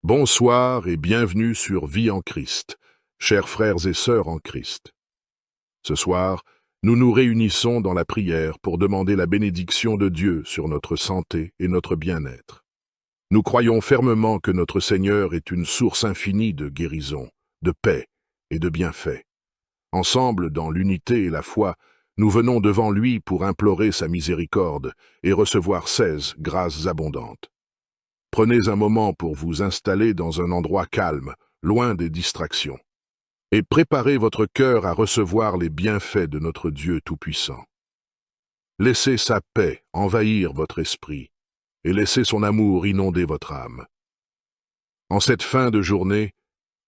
Bonsoir et bienvenue sur Vie en Christ, chers frères et sœurs en Christ. Ce soir, nous nous réunissons dans la prière pour demander la bénédiction de Dieu sur notre santé et notre bien-être. Nous croyons fermement que notre Seigneur est une source infinie de guérison, de paix et de bienfaits. Ensemble, dans l'unité et la foi, nous venons devant lui pour implorer sa miséricorde et recevoir 16 grâces abondantes. Prenez un moment pour vous installer dans un endroit calme, loin des distractions, et préparez votre cœur à recevoir les bienfaits de notre Dieu Tout-Puissant. Laissez sa paix envahir votre esprit, et laissez son amour inonder votre âme. En cette fin de journée,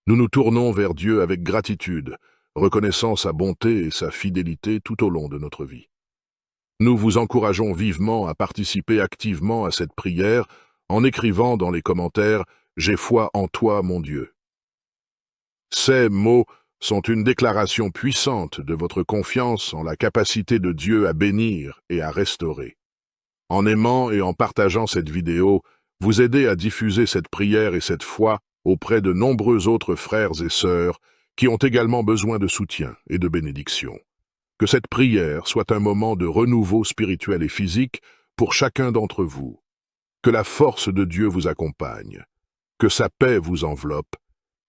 nous nous tournons vers Dieu avec gratitude, reconnaissant sa bonté et sa fidélité tout au long de notre vie. Nous vous encourageons vivement à participer activement à cette prière en écrivant dans les commentaires « J'ai foi en toi, mon Dieu ». Ces mots sont une déclaration puissante de votre confiance en la capacité de Dieu à bénir et à restaurer. En aimant et en partageant cette vidéo, vous aidez à diffuser cette prière et cette foi auprès de nombreux autres frères et sœurs qui ont également besoin de soutien et de bénédiction. Que cette prière soit un moment de renouveau spirituel et physique pour chacun d'entre vous. Que la force de Dieu vous accompagne, que sa paix vous enveloppe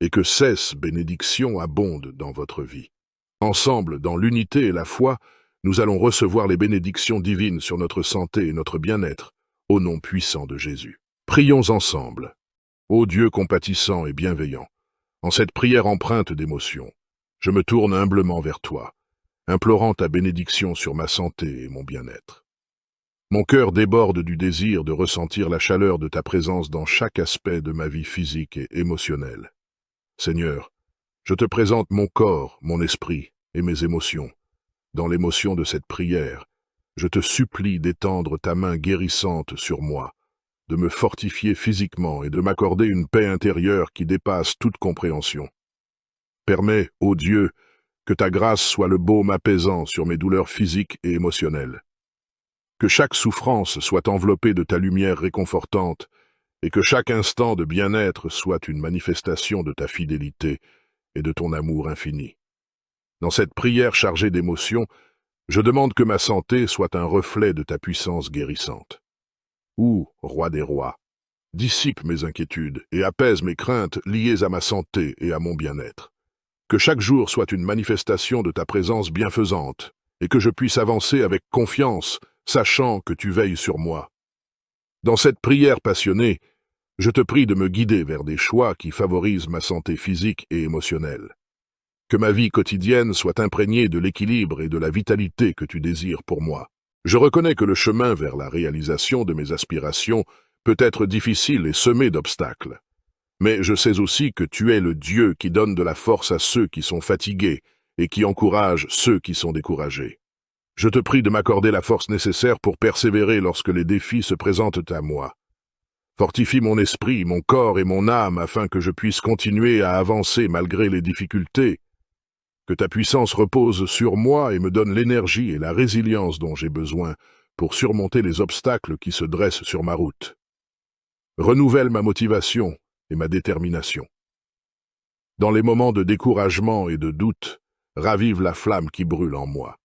et que 16 bénédictions abondent dans votre vie. Ensemble, dans l'unité et la foi, nous allons recevoir les bénédictions divines sur notre santé et notre bien-être, au nom puissant de Jésus. Prions ensemble. Ô Dieu compatissant et bienveillant, en cette prière empreinte d'émotion, je me tourne humblement vers toi, implorant ta bénédiction sur ma santé et mon bien-être. Mon cœur déborde du désir de ressentir la chaleur de ta présence dans chaque aspect de ma vie physique et émotionnelle. Seigneur, je te présente mon corps, mon esprit et mes émotions. Dans l'émotion de cette prière, je te supplie d'étendre ta main guérissante sur moi, de me fortifier physiquement et de m'accorder une paix intérieure qui dépasse toute compréhension. Permets, ô Dieu, que ta grâce soit le baume apaisant sur mes douleurs physiques et émotionnelles. Que chaque souffrance soit enveloppée de ta lumière réconfortante et que chaque instant de bien-être soit une manifestation de ta fidélité et de ton amour infini. Dans cette prière chargée d'émotions, je demande que ma santé soit un reflet de ta puissance guérissante. Ô Roi des rois, dissipe mes inquiétudes et apaise mes craintes liées à ma santé et à mon bien-être. Que chaque jour soit une manifestation de ta présence bienfaisante et que je puisse avancer avec confiance, sachant que tu veilles sur moi. Dans cette prière passionnée, je te prie de me guider vers des choix qui favorisent ma santé physique et émotionnelle. Que ma vie quotidienne soit imprégnée de l'équilibre et de la vitalité que tu désires pour moi. Je reconnais que le chemin vers la réalisation de mes aspirations peut être difficile et semé d'obstacles. Mais je sais aussi que tu es le Dieu qui donne de la force à ceux qui sont fatigués et qui encourage ceux qui sont découragés. Je te prie de m'accorder la force nécessaire pour persévérer lorsque les défis se présentent à moi. Fortifie mon esprit, mon corps et mon âme afin que je puisse continuer à avancer malgré les difficultés. Que ta puissance repose sur moi et me donne l'énergie et la résilience dont j'ai besoin pour surmonter les obstacles qui se dressent sur ma route. Renouvelle ma motivation et ma détermination. Dans les moments de découragement et de doute, ravive la flamme qui brûle en moi.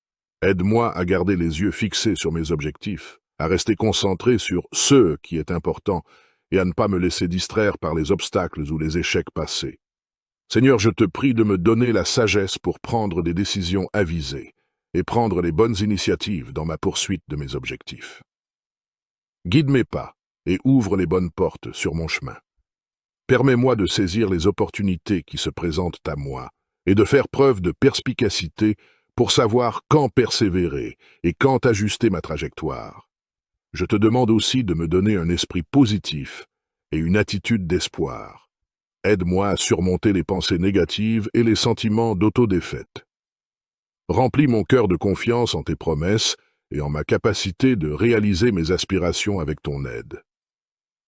Aide-moi à garder les yeux fixés sur mes objectifs, à rester concentré sur ce qui est important et à ne pas me laisser distraire par les obstacles ou les échecs passés. Seigneur, je te prie de me donner la sagesse pour prendre des décisions avisées et prendre les bonnes initiatives dans ma poursuite de mes objectifs. Guide mes pas et ouvre les bonnes portes sur mon chemin. Permets-moi de saisir les opportunités qui se présentent à moi et de faire preuve de perspicacité pour savoir quand persévérer et quand ajuster ma trajectoire. Je te demande aussi de me donner un esprit positif et une attitude d'espoir. Aide-moi à surmonter les pensées négatives et les sentiments d'autodéfaite. Remplis mon cœur de confiance en tes promesses et en ma capacité de réaliser mes aspirations avec ton aide.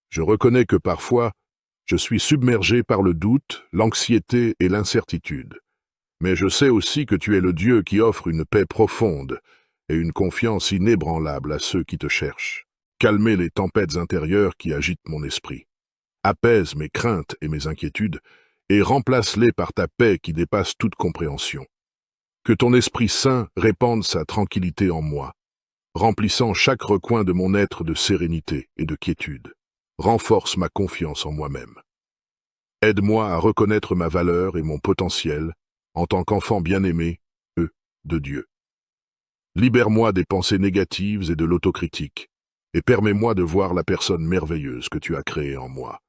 Je reconnais que parfois, je suis submergé par le doute, l'anxiété et l'incertitude. Mais je sais aussi que tu es le Dieu qui offre une paix profonde et une confiance inébranlable à ceux qui te cherchent. Calmer les tempêtes intérieures qui agitent mon esprit. apaise mes craintes et mes inquiétudes, et remplace-les par ta paix qui dépasse toute compréhension. Que ton Esprit Saint répande sa tranquillité en moi, remplissant chaque recoin de mon être de sérénité et de quiétude. Renforce ma confiance en moi-même. Aide-moi à reconnaître ma valeur et mon potentiel en tant qu'enfant bien-aimé, de Dieu. Libère-moi des pensées négatives et de l'autocritique, et permets-moi de voir la personne merveilleuse que tu as créée en moi.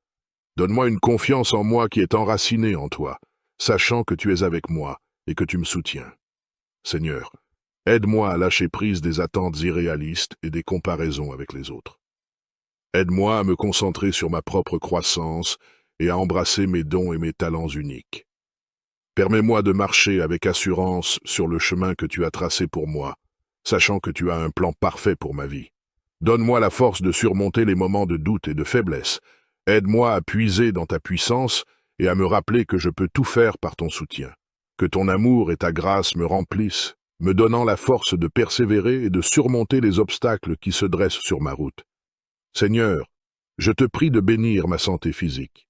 Donne-moi une confiance en moi qui est enracinée en toi, sachant que tu es avec moi et que tu me soutiens. Seigneur, aide-moi à lâcher prise des attentes irréalistes et des comparaisons avec les autres. Aide-moi à me concentrer sur ma propre croissance et à embrasser mes dons et mes talents uniques. Permets-moi de marcher avec assurance sur le chemin que tu as tracé pour moi, sachant que tu as un plan parfait pour ma vie. Donne-moi la force de surmonter les moments de doute et de faiblesse. Aide-moi à puiser dans ta puissance et à me rappeler que je peux tout faire par ton soutien. Que ton amour et ta grâce me remplissent, me donnant la force de persévérer et de surmonter les obstacles qui se dressent sur ma route. Seigneur, je te prie de bénir ma santé physique.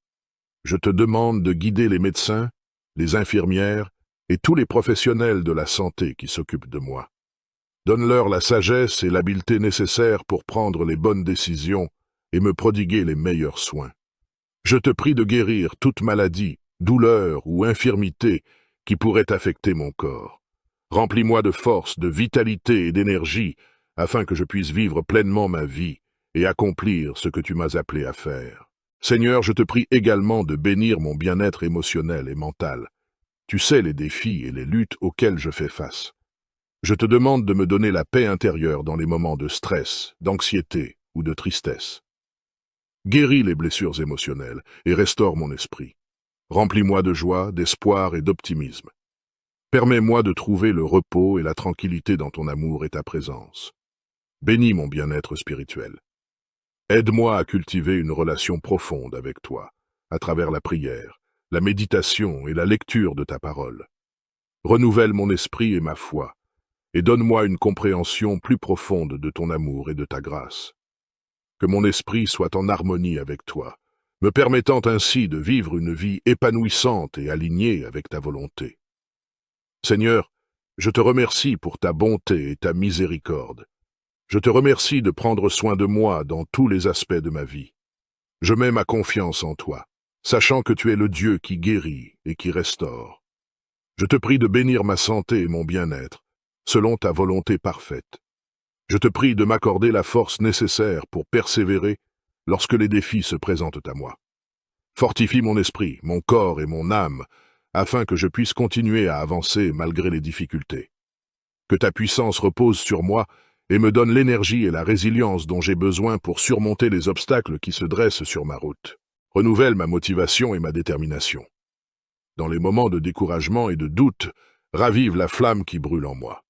Je te demande de guider les médecins, les infirmières et tous les professionnels de la santé qui s'occupent de moi. Donne-leur la sagesse et l'habileté nécessaires pour prendre les bonnes décisions et me prodiguer les meilleurs soins. Je te prie de guérir toute maladie, douleur ou infirmité qui pourrait affecter mon corps. Remplis-moi de force, de vitalité et d'énergie afin que je puisse vivre pleinement ma vie et accomplir ce que tu m'as appelé à faire. Seigneur, je te prie également de bénir mon bien-être émotionnel et mental. Tu sais les défis et les luttes auxquels je fais face. Je te demande de me donner la paix intérieure dans les moments de stress, d'anxiété ou de tristesse. Guéris les blessures émotionnelles et restaure mon esprit. Remplis-moi de joie, d'espoir et d'optimisme. Permets-moi de trouver le repos et la tranquillité dans ton amour et ta présence. Bénis mon bien-être spirituel. Aide-moi à cultiver une relation profonde avec toi, à travers la prière, la méditation et la lecture de ta parole. Renouvelle mon esprit et ma foi, et donne-moi une compréhension plus profonde de ton amour et de ta grâce. Que mon esprit soit en harmonie avec toi, me permettant ainsi de vivre une vie épanouissante et alignée avec ta volonté. Seigneur, je te remercie pour ta bonté et ta miséricorde. Je te remercie de prendre soin de moi dans tous les aspects de ma vie. Je mets ma confiance en toi, sachant que tu es le Dieu qui guérit et qui restaure. Je te prie de bénir ma santé et mon bien-être, selon ta volonté parfaite. Je te prie de m'accorder la force nécessaire pour persévérer lorsque les défis se présentent à moi. Fortifie mon esprit, mon corps et mon âme, afin que je puisse continuer à avancer malgré les difficultés. Que ta puissance repose sur moi et me donne l'énergie et la résilience dont j'ai besoin pour surmonter les obstacles qui se dressent sur ma route. Renouvelle ma motivation et ma détermination. Dans les moments de découragement et de doute, ravive la flamme qui brûle en moi.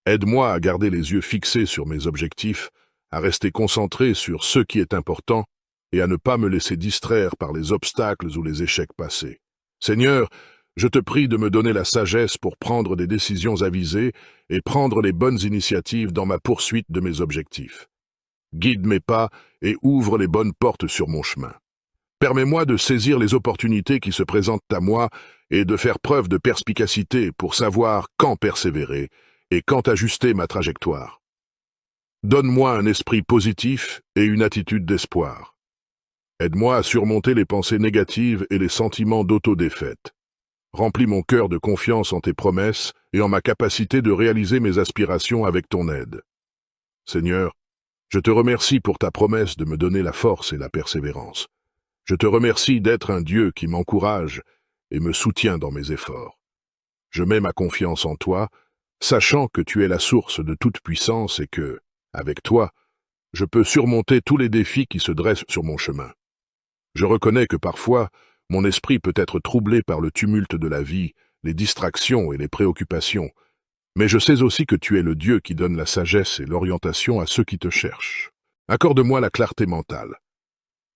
Aide-moi à garder les yeux fixés sur mes objectifs, à rester concentré sur ce qui est important et à ne pas me laisser distraire par les obstacles ou les échecs passés. Seigneur, je te prie de me donner la sagesse pour prendre des décisions avisées et prendre les bonnes initiatives dans ma poursuite de mes objectifs. Guide mes pas et ouvre les bonnes portes sur mon chemin. Permets-moi de saisir les opportunités qui se présentent à moi et de faire preuve de perspicacité pour savoir quand persévérer et quand ajuster ma trajectoire. Donne-moi un esprit positif et une attitude d'espoir. Aide-moi à surmonter les pensées négatives et les sentiments d'autodéfaite. Remplis mon cœur de confiance en tes promesses et en ma capacité de réaliser mes aspirations avec ton aide. Seigneur, je te remercie pour ta promesse de me donner la force et la persévérance. Je te remercie d'être un Dieu qui m'encourage et me soutient dans mes efforts. Je mets ma confiance en toi, sachant que tu es la source de toute puissance et que, avec toi, je peux surmonter tous les défis qui se dressent sur mon chemin. Je reconnais que parfois, mon esprit peut être troublé par le tumulte de la vie, les distractions et les préoccupations, mais je sais aussi que tu es le Dieu qui donne la sagesse et l'orientation à ceux qui te cherchent. Accorde-moi la clarté mentale.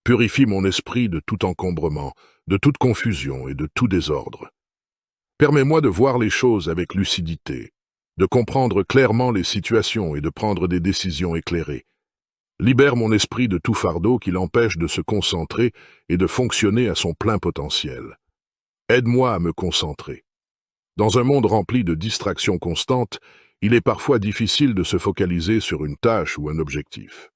Purifie mon esprit de tout encombrement, de toute confusion et de tout désordre. Permets-moi de voir les choses avec lucidité, de comprendre clairement les situations et de prendre des décisions éclairées. Libère mon esprit de tout fardeau qui l'empêche de se concentrer et de fonctionner à son plein potentiel. Aide-moi à me concentrer. Dans un monde rempli de distractions constantes, il est parfois difficile de se focaliser sur une tâche ou un objectif.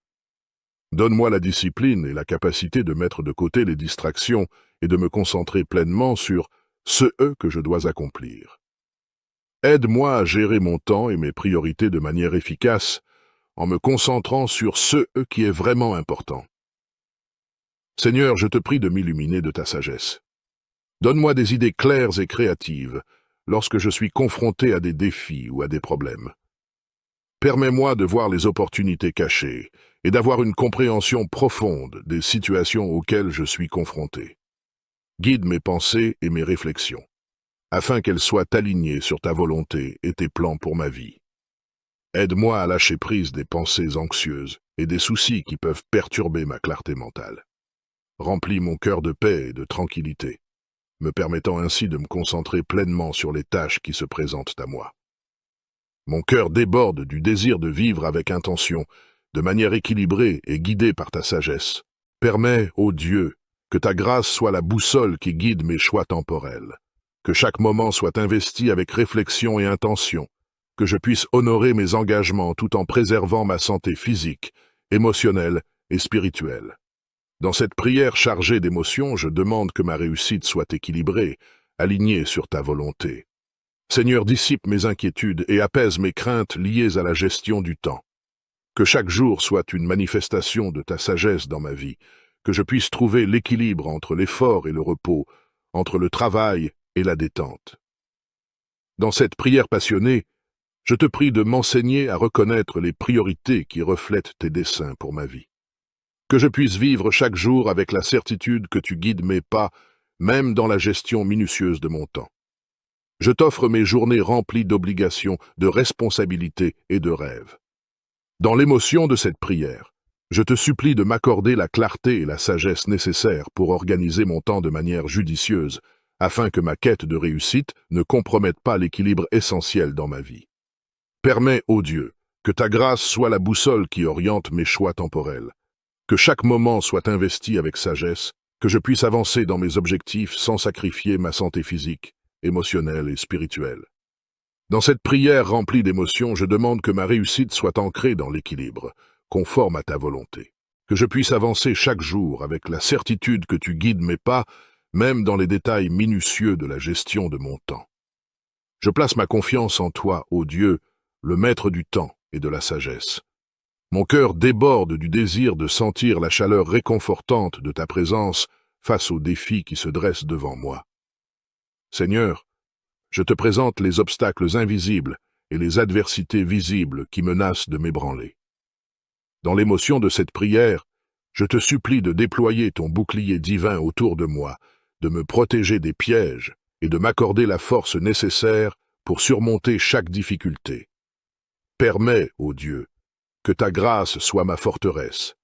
Donne-moi la discipline et la capacité de mettre de côté les distractions et de me concentrer pleinement sur ce que je dois accomplir. Aide-moi à gérer mon temps et mes priorités de manière efficace en me concentrant sur ce qui est vraiment important. Seigneur, je te prie de m'illuminer de ta sagesse. Donne-moi des idées claires et créatives lorsque je suis confronté à des défis ou à des problèmes. Permets-moi de voir les opportunités cachées et d'avoir une compréhension profonde des situations auxquelles je suis confronté. Guide mes pensées et mes réflexions, afin qu'elles soient alignées sur ta volonté et tes plans pour ma vie. Aide-moi à lâcher prise des pensées anxieuses et des soucis qui peuvent perturber ma clarté mentale. Remplis mon cœur de paix et de tranquillité, me permettant ainsi de me concentrer pleinement sur les tâches qui se présentent à moi. Mon cœur déborde du désir de vivre avec intention, de manière équilibrée et guidée par ta sagesse. Permets, ô Dieu, que ta grâce soit la boussole qui guide mes choix temporels, que chaque moment soit investi avec réflexion et intention, que je puisse honorer mes engagements tout en préservant ma santé physique, émotionnelle et spirituelle. Dans cette prière chargée d'émotions, je demande que ma réussite soit équilibrée, alignée sur ta volonté. Seigneur, dissipe mes inquiétudes et apaise mes craintes liées à la gestion du temps. Que chaque jour soit une manifestation de ta sagesse dans ma vie, que je puisse trouver l'équilibre entre l'effort et le repos, entre le travail et la détente. Dans cette prière passionnée, je te prie de m'enseigner à reconnaître les priorités qui reflètent tes desseins pour ma vie. Que je puisse vivre chaque jour avec la certitude que tu guides mes pas, même dans la gestion minutieuse de mon temps. Je t'offre mes journées remplies d'obligations, de responsabilités et de rêves. Dans l'émotion de cette prière, je te supplie de m'accorder la clarté et la sagesse nécessaires pour organiser mon temps de manière judicieuse, afin que ma quête de réussite ne compromette pas l'équilibre essentiel dans ma vie. Permets, ô Dieu, que ta grâce soit la boussole qui oriente mes choix temporels, que chaque moment soit investi avec sagesse, que je puisse avancer dans mes objectifs sans sacrifier ma santé physique, émotionnelle et spirituelle. Dans cette prière remplie d'émotions, je demande que ma réussite soit ancrée dans l'équilibre, conforme à ta volonté, que je puisse avancer chaque jour avec la certitude que tu guides mes pas, même dans les détails minutieux de la gestion de mon temps. Je place ma confiance en toi, ô Dieu, le maître du temps et de la sagesse. Mon cœur déborde du désir de sentir la chaleur réconfortante de ta présence face aux défis qui se dressent devant moi. Seigneur, je te présente les obstacles invisibles et les adversités visibles qui menacent de m'ébranler. Dans l'émotion de cette prière, je te supplie de déployer ton bouclier divin autour de moi, de me protéger des pièges et de m'accorder la force nécessaire pour surmonter chaque difficulté. Permets, ô Dieu, que ta grâce soit ma forteresse,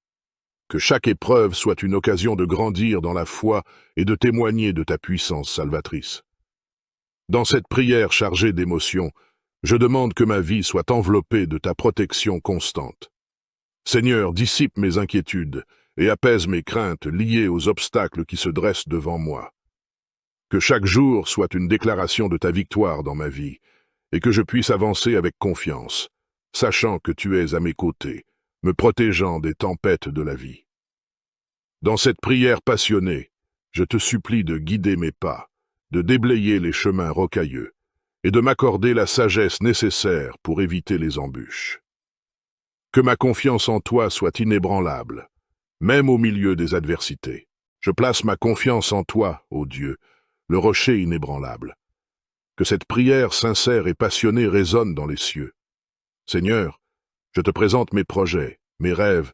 que chaque épreuve soit une occasion de grandir dans la foi et de témoigner de ta puissance salvatrice. Dans cette prière chargée d'émotions, je demande que ma vie soit enveloppée de ta protection constante. Seigneur, dissipe mes inquiétudes et apaise mes craintes liées aux obstacles qui se dressent devant moi. Que chaque jour soit une déclaration de ta victoire dans ma vie et que je puisse avancer avec confiance, sachant que tu es à mes côtés, me protégeant des tempêtes de la vie. Dans cette prière passionnée, je te supplie de guider mes pas, de déblayer les chemins rocailleux et de m'accorder la sagesse nécessaire pour éviter les embûches. Que ma confiance en toi soit inébranlable, même au milieu des adversités. Je place ma confiance en toi, ô Dieu, le rocher inébranlable. Que cette prière sincère et passionnée résonne dans les cieux. Seigneur, je te présente mes projets, mes rêves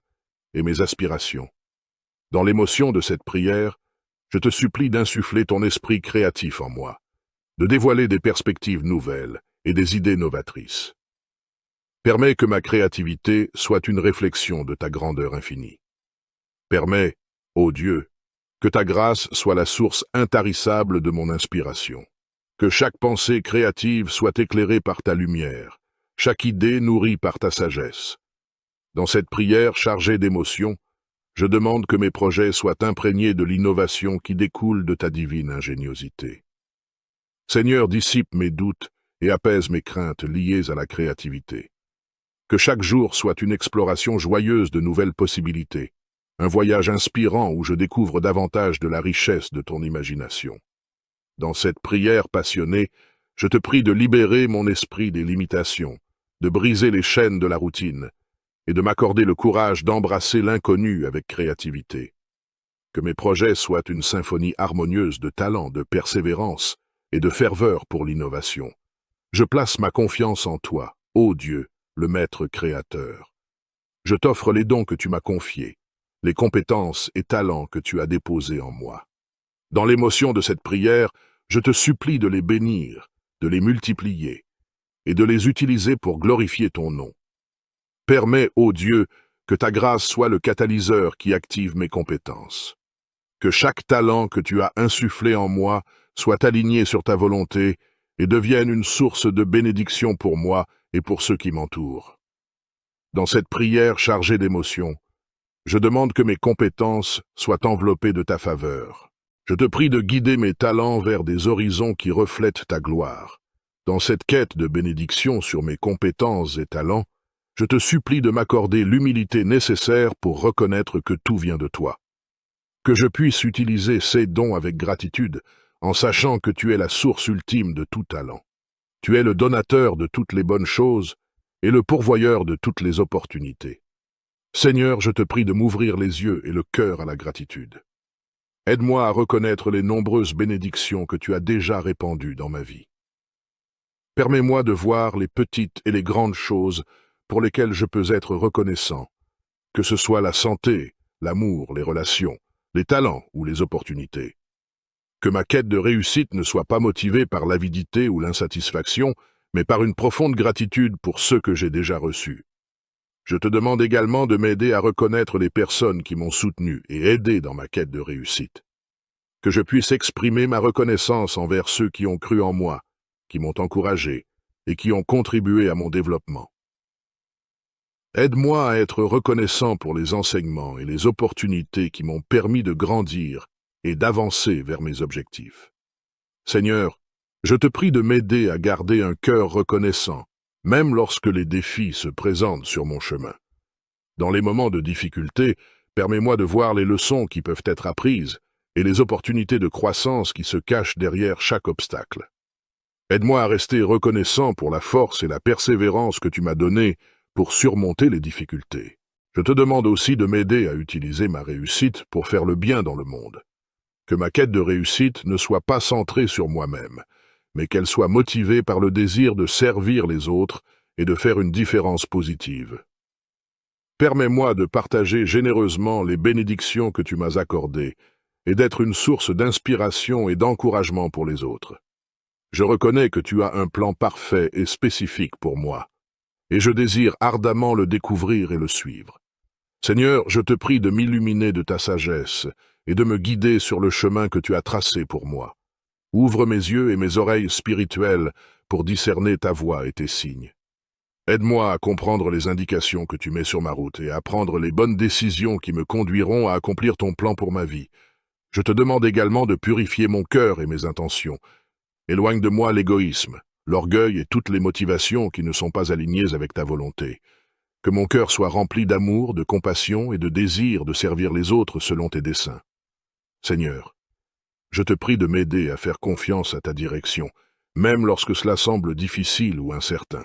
et mes aspirations. Dans l'émotion de cette prière, je te supplie d'insuffler ton esprit créatif en moi, de dévoiler des perspectives nouvelles et des idées novatrices. Permets que ma créativité soit une réflexion de ta grandeur infinie. Permets, ô Dieu, que ta grâce soit la source intarissable de mon inspiration. Que chaque pensée créative soit éclairée par ta lumière, chaque idée nourrie par ta sagesse. Dans cette prière chargée d'émotions, je demande que mes projets soient imprégnés de l'innovation qui découle de ta divine ingéniosité. Seigneur, dissipe mes doutes et apaise mes craintes liées à la créativité. Que chaque jour soit une exploration joyeuse de nouvelles possibilités, un voyage inspirant où je découvre davantage de la richesse de ton imagination. Dans cette prière passionnée, je te prie de libérer mon esprit des limitations, de briser les chaînes de la routine et de m'accorder le courage d'embrasser l'inconnu avec créativité. Que mes projets soient une symphonie harmonieuse de talent, de persévérance et de ferveur pour l'innovation. Je place ma confiance en toi, ô Dieu, le Maître créateur. Je t'offre les dons que tu m'as confiés, les compétences et talents que tu as déposés en moi. Dans l'émotion de cette prière, je te supplie de les bénir, de les multiplier et de les utiliser pour glorifier ton nom. Permets, ô Dieu, que ta grâce soit le catalyseur qui active mes compétences. Que chaque talent que tu as insufflé en moi soit aligné sur ta volonté et devienne une source de bénédiction pour moi et pour ceux qui m'entourent. Dans cette prière chargée d'émotions, je demande que mes compétences soient enveloppées de ta faveur. Je te prie de guider mes talents vers des horizons qui reflètent ta gloire. Dans cette quête de bénédiction sur mes compétences et talents, je te supplie de m'accorder l'humilité nécessaire pour reconnaître que tout vient de toi. Que je puisse utiliser ces dons avec gratitude, en sachant que tu es la source ultime de tout talent. Tu es le donateur de toutes les bonnes choses et le pourvoyeur de toutes les opportunités. Seigneur, je te prie de m'ouvrir les yeux et le cœur à la gratitude. Aide-moi à reconnaître les nombreuses bénédictions que tu as déjà répandues dans ma vie. Permets-moi de voir les petites et les grandes choses pour lesquelles je peux être reconnaissant, que ce soit la santé, l'amour, les relations, les talents ou les opportunités. Que ma quête de réussite ne soit pas motivée par l'avidité ou l'insatisfaction, mais par une profonde gratitude pour ceux que j'ai déjà reçus. Je te demande également de m'aider à reconnaître les personnes qui m'ont soutenu et aidé dans ma quête de réussite. Que je puisse exprimer ma reconnaissance envers ceux qui ont cru en moi, qui m'ont encouragé et qui ont contribué à mon développement. Aide-moi à être reconnaissant pour les enseignements et les opportunités qui m'ont permis de grandir et d'avancer vers mes objectifs. Seigneur, je te prie de m'aider à garder un cœur reconnaissant, même lorsque les défis se présentent sur mon chemin. Dans les moments de difficulté, permets-moi de voir les leçons qui peuvent être apprises et les opportunités de croissance qui se cachent derrière chaque obstacle. Aide-moi à rester reconnaissant pour la force et la persévérance que tu m'as données pour surmonter les difficultés. Je te demande aussi de m'aider à utiliser ma réussite pour faire le bien dans le monde. Que ma quête de réussite ne soit pas centrée sur moi-même, mais qu'elle soit motivée par le désir de servir les autres et de faire une différence positive. Permets-moi de partager généreusement les bénédictions que tu m'as accordées et d'être une source d'inspiration et d'encouragement pour les autres. Je reconnais que tu as un plan parfait et spécifique pour moi, et je désire ardemment le découvrir et le suivre. Seigneur, je te prie de m'illuminer de ta sagesse et de me guider sur le chemin que tu as tracé pour moi. Ouvre mes yeux et mes oreilles spirituelles pour discerner ta voix et tes signes. Aide-moi à comprendre les indications que tu mets sur ma route et à prendre les bonnes décisions qui me conduiront à accomplir ton plan pour ma vie. Je te demande également de purifier mon cœur et mes intentions. Éloigne de moi l'égoïsme, l'orgueil et toutes les motivations qui ne sont pas alignées avec ta volonté. Que mon cœur soit rempli d'amour, de compassion et de désir de servir les autres selon tes desseins. Seigneur, je te prie de m'aider à faire confiance à ta direction, même lorsque cela semble difficile ou incertain.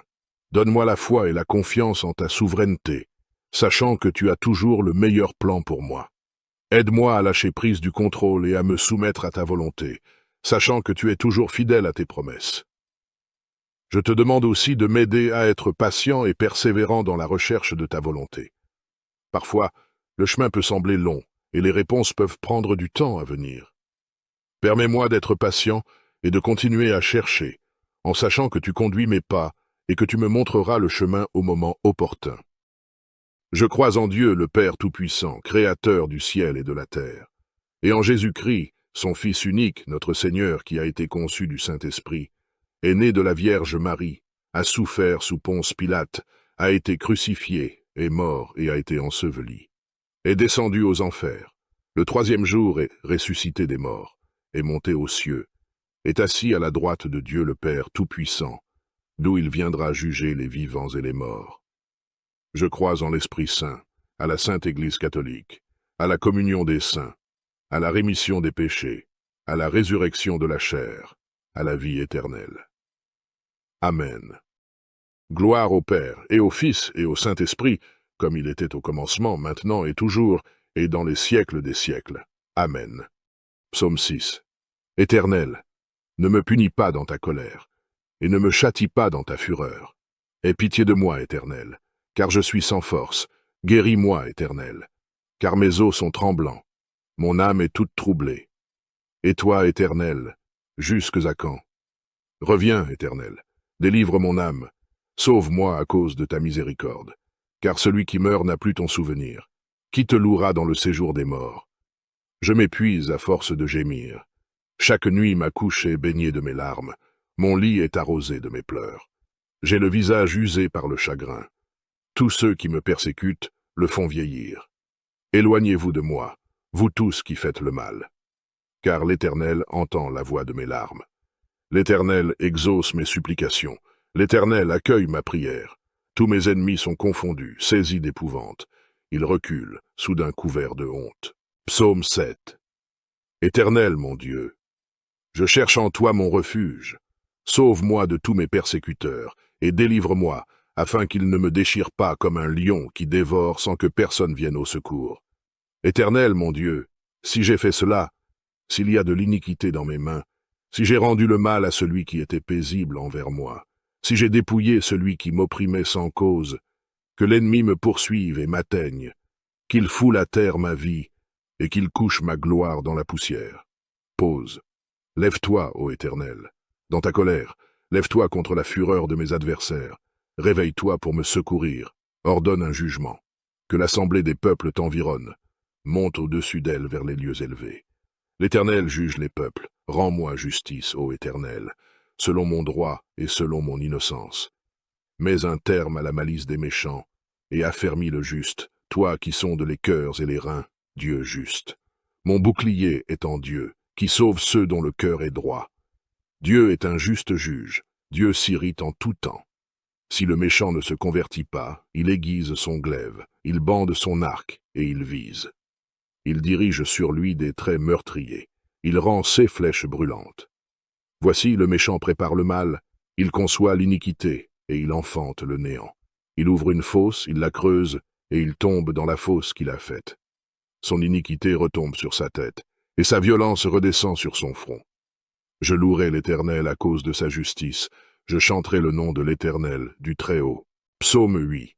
Donne-moi la foi et la confiance en ta souveraineté, sachant que tu as toujours le meilleur plan pour moi. Aide-moi à lâcher prise du contrôle et à me soumettre à ta volonté, sachant que tu es toujours fidèle à tes promesses. Je te demande aussi de m'aider à être patient et persévérant dans la recherche de ta volonté. Parfois, le chemin peut sembler long et les réponses peuvent prendre du temps à venir. Permets-moi d'être patient et de continuer à chercher, en sachant que tu conduis mes pas et que tu me montreras le chemin au moment opportun. Je crois en Dieu, le Père Tout-Puissant, Créateur du ciel et de la terre, et en Jésus-Christ, son Fils unique, notre Seigneur, qui a été conçu du Saint-Esprit, est né de la Vierge Marie, a souffert sous Ponce Pilate, a été crucifié, est mort et a été enseveli, est descendu aux enfers, le troisième jour est ressuscité des morts, est monté aux cieux, est assis à la droite de Dieu le Père Tout-Puissant, d'où il viendra juger les vivants et les morts. Je crois en l'Esprit Saint, à la Sainte Église catholique, à la communion des saints, à la rémission des péchés, à la résurrection de la chair, à la vie éternelle. Amen. Gloire au Père, et au Fils, et au Saint-Esprit, comme il était au commencement, maintenant et toujours, et dans les siècles des siècles. Amen. Psaume 6. Éternel, ne me punis pas dans ta colère, et ne me châtie pas dans ta fureur. Aie pitié de moi, Éternel, car je suis sans force. Guéris-moi, Éternel, car mes os sont tremblants. Mon âme est toute troublée. Et toi, Éternel, jusques à quand? Reviens, Éternel, délivre mon âme. Sauve-moi à cause de ta miséricorde, car celui qui meurt n'a plus ton souvenir. Qui te louera dans le séjour des morts? Je m'épuise à force de gémir. Chaque nuit ma couche est baignée de mes larmes, mon lit est arrosé de mes pleurs. J'ai le visage usé par le chagrin. Tous ceux qui me persécutent le font vieillir. Éloignez-vous de moi, vous tous qui faites le mal. Car l'Éternel entend la voix de mes larmes. L'Éternel exauce mes supplications. L'Éternel accueille ma prière. Tous mes ennemis sont confondus, saisis d'épouvante. Ils reculent, soudain couverts de honte. Psaume 7. Éternel, mon Dieu, je cherche en toi mon refuge. Sauve-moi de tous mes persécuteurs, et délivre-moi, afin qu'ils ne me déchirent pas comme un lion qui dévore sans que personne vienne au secours. Éternel, mon Dieu, si j'ai fait cela, s'il y a de l'iniquité dans mes mains, si j'ai rendu le mal à celui qui était paisible envers moi, si j'ai dépouillé celui qui m'opprimait sans cause, que l'ennemi me poursuive et m'atteigne, qu'il foule à terre ma vie, et qu'il couche ma gloire dans la poussière. Pause. Lève-toi, ô Éternel. Dans ta colère, lève-toi contre la fureur de mes adversaires. Réveille-toi pour me secourir. Ordonne un jugement. Que l'assemblée des peuples t'environne. Monte au-dessus d'elle vers les lieux élevés. L'Éternel juge les peuples. Rends-moi justice, ô Éternel, selon mon droit et selon mon innocence. Mets un terme à la malice des méchants, et affermis le juste, toi qui sondes les cœurs et les reins, Dieu juste. Mon bouclier est en Dieu, qui sauve ceux dont le cœur est droit. Dieu est un juste juge, Dieu s'irrite en tout temps. Si le méchant ne se convertit pas, il aiguise son glaive, il bande son arc, et il vise. Il dirige sur lui des traits meurtriers, il rend ses flèches brûlantes. Voici le méchant prépare le mal, il conçoit l'iniquité, et il enfante le néant. Il ouvre une fosse, il la creuse, et il tombe dans la fosse qu'il a faite. Son iniquité retombe sur sa tête, et sa violence redescend sur son front. Je louerai l'Éternel à cause de sa justice, je chanterai le nom de l'Éternel, du Très-Haut. Psaume 8.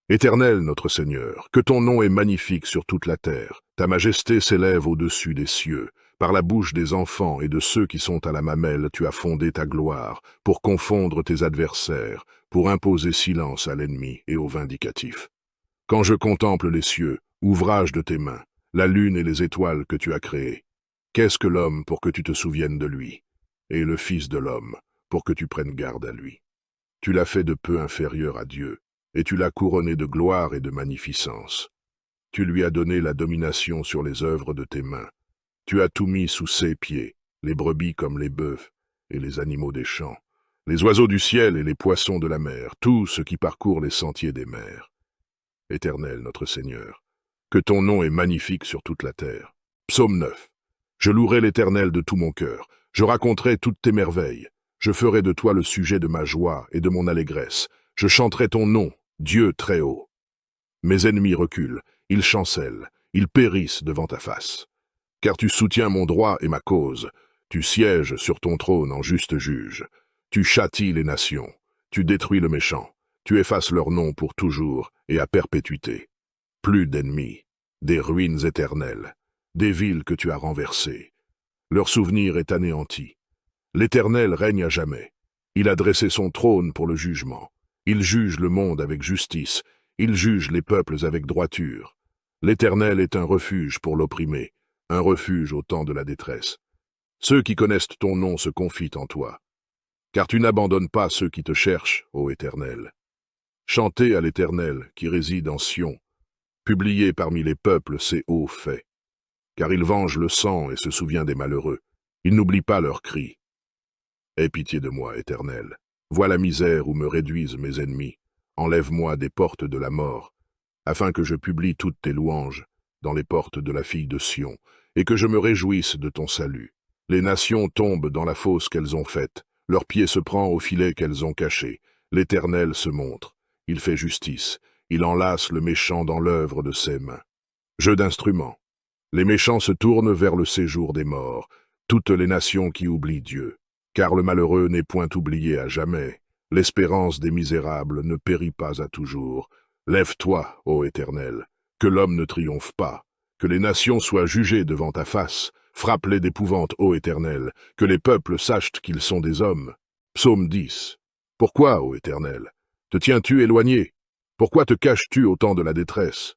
Éternel notre Seigneur, que ton nom est magnifique sur toute la terre, ta majesté s'élève au-dessus des cieux. Par la bouche des enfants et de ceux qui sont à la mamelle, tu as fondé ta gloire, pour confondre tes adversaires, pour imposer silence à l'ennemi et au vindicatif. Quand je contemple les cieux, ouvrage de tes mains, la lune et les étoiles que tu as créées, qu'est-ce que l'homme pour que tu te souviennes de lui, et le Fils de l'homme pour que tu prennes garde à lui? Tu l'as fait de peu inférieur à Dieu, et tu l'as couronné de gloire et de magnificence. Tu lui as donné la domination sur les œuvres de tes mains. Tu as tout mis sous ses pieds, les brebis comme les bœufs et les animaux des champs, les oiseaux du ciel et les poissons de la mer, tout ce qui parcourt les sentiers des mers. Éternel notre Seigneur, que ton nom est magnifique sur toute la terre. Psaume 9. Je louerai l'Éternel de tout mon cœur, je raconterai toutes tes merveilles. Je ferai de toi le sujet de ma joie et de mon allégresse. Je chanterai ton nom, Dieu très haut. Mes ennemis reculent, ils chancellent, ils périssent devant ta face. Car tu soutiens mon droit et ma cause, tu sièges sur ton trône en juste juge. Tu châties les nations, tu détruis le méchant, tu effaces leur nom pour toujours et à perpétuité. Plus d'ennemis, des ruines éternelles, des villes que tu as renversées. Leur souvenir est anéanti. L'Éternel règne à jamais. Il a dressé son trône pour le jugement. Il juge le monde avec justice. Il juge les peuples avec droiture. L'Éternel est un refuge pour l'opprimé, un refuge au temps de la détresse. Ceux qui connaissent ton nom se confient en toi. Car tu n'abandonnes pas ceux qui te cherchent, ô Éternel. Chantez à l'Éternel qui réside en Sion. Publiez parmi les peuples ses hauts faits. Car il venge le sang et se souvient des malheureux. Il n'oublie pas leurs cris. Aie pitié de moi, Éternel. Vois la misère où me réduisent mes ennemis. Enlève-moi des portes de la mort, afin que je publie toutes tes louanges dans les portes de la fille de Sion, et que je me réjouisse de ton salut. Les nations tombent dans la fosse qu'elles ont faite, leur pied se prend au filet qu'elles ont caché. L'Éternel se montre, il fait justice, il enlace le méchant dans l'œuvre de ses mains. Jeu d'instruments. Les méchants se tournent vers le séjour des morts, toutes les nations qui oublient Dieu. Car le malheureux n'est point oublié à jamais. L'espérance des misérables ne périt pas à toujours. Lève-toi, ô Éternel, que l'homme ne triomphe pas, que les nations soient jugées devant ta face. Frappe-les d'épouvante, ô Éternel, que les peuples sachent qu'ils sont des hommes. Psaume 10. Pourquoi, ô Éternel, te tiens-tu éloigné? Pourquoi te caches-tu au temps de la détresse?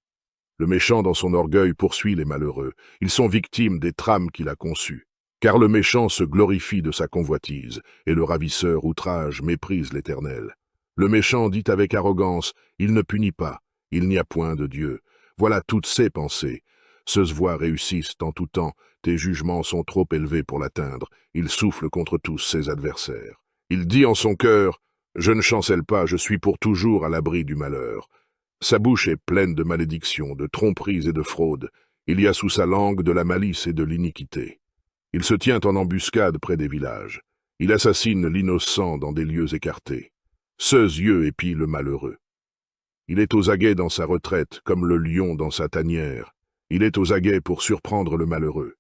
Le méchant dans son orgueil poursuit les malheureux. Ils sont victimes des trames qu'il a conçues. Car le méchant se glorifie de sa convoitise, et le ravisseur outrage méprise l'Éternel. Le méchant dit avec arrogance, il ne punit pas, il n'y a point de Dieu. Voilà toutes ses pensées. Ceux voix réussissent en tout temps, tes jugements sont trop élevés pour l'atteindre, il souffle contre tous ses adversaires. Il dit en son cœur, je ne chancelle pas, je suis pour toujours à l'abri du malheur. Sa bouche est pleine de malédictions, de tromperies et de fraudes. Il y a sous sa langue de la malice et de l'iniquité. Il se tient en embuscade près des villages. Il assassine l'innocent dans des lieux écartés. Ceux yeux épient le malheureux. Il est aux aguets dans sa retraite, comme le lion dans sa tanière. Il est aux aguets pour surprendre le malheureux.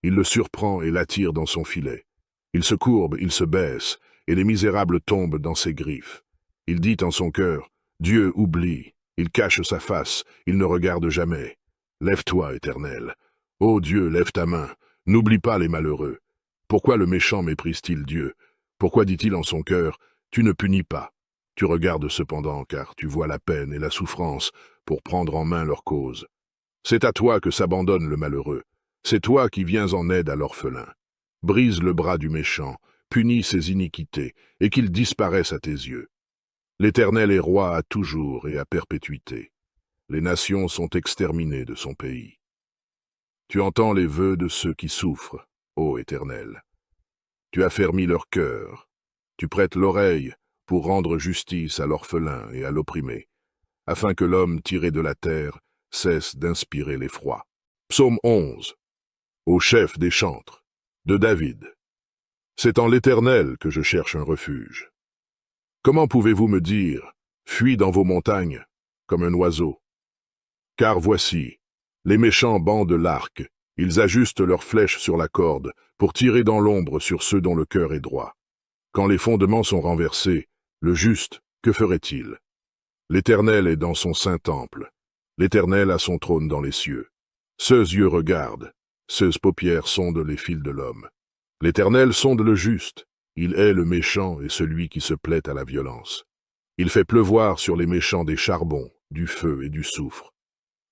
Il le surprend et l'attire dans son filet. Il se courbe, il se baisse, et les misérables tombent dans ses griffes. Il dit en son cœur, Dieu oublie. Il cache sa face, il ne regarde jamais. Lève-toi, Éternel. Ô Dieu, lève ta main. N'oublie pas les malheureux. Pourquoi le méchant méprise-t-il Dieu? Pourquoi dit-il en son cœur, tu ne punis pas? Tu regardes cependant, car tu vois la peine et la souffrance pour prendre en main leur cause. C'est à toi que s'abandonne le malheureux. C'est toi qui viens en aide à l'orphelin. Brise le bras du méchant, punis ses iniquités, et qu'il disparaisse à tes yeux. L'Éternel est roi à toujours et à perpétuité. Les nations sont exterminées de son pays. Tu entends les vœux de ceux qui souffrent, ô Éternel. Tu affermis leur cœur. Tu prêtes l'oreille pour rendre justice à l'orphelin et à l'opprimé, afin que l'homme tiré de la terre cesse d'inspirer l'effroi. Psaume 11. Au chef des chantres, de David. C'est en l'Éternel que je cherche un refuge. Comment pouvez-vous me dire, fuis dans vos montagnes, comme un oiseau? Car voici, les méchants bandent l'arc, ils ajustent leurs flèches sur la corde, pour tirer dans l'ombre sur ceux dont le cœur est droit. Quand les fondements sont renversés, le juste, que ferait-il? L'Éternel est dans son saint temple, l'Éternel a son trône dans les cieux. Ceux yeux regardent, ceux paupières sondent les fils de l'homme. L'Éternel sonde le juste, il hait le méchant et celui qui se plaît à la violence. Il fait pleuvoir sur les méchants des charbons, du feu et du soufre.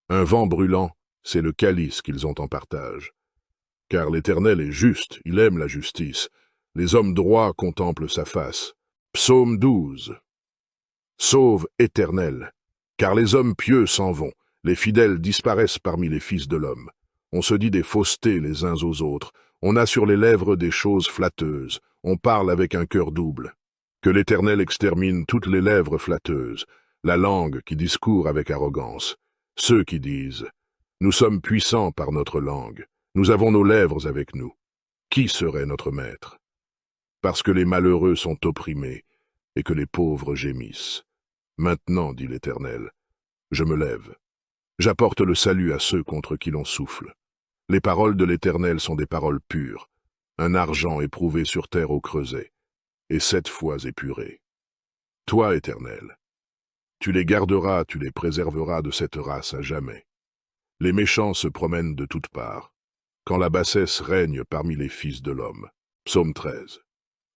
Un vent brûlant, c'est le calice qu'ils ont en partage. Car l'Éternel est juste, il aime la justice. Les hommes droits contemplent sa face. Psaume 12. Sauve, Éternel, car les hommes pieux s'en vont, les fidèles disparaissent parmi les fils de l'homme. On se dit des faussetés les uns aux autres, on a sur les lèvres des choses flatteuses, on parle avec un cœur double. Que l'Éternel extermine toutes les lèvres flatteuses, la langue qui discourt avec arrogance. Ceux qui disent « Nous sommes puissants par notre langue, nous avons nos lèvres avec nous. Qui serait notre maître ?» Parce que les malheureux sont opprimés et que les pauvres gémissent. Maintenant, dit l'Éternel, je me lève. J'apporte le salut à ceux contre qui l'on souffle. Les paroles de l'Éternel sont des paroles pures, un argent éprouvé sur terre au creuset, et 7 fois épuré. Toi, Éternel, tu les garderas, tu les préserveras de cette race à jamais. Les méchants se promènent de toutes parts, quand la bassesse règne parmi les fils de l'homme. Psaume 13.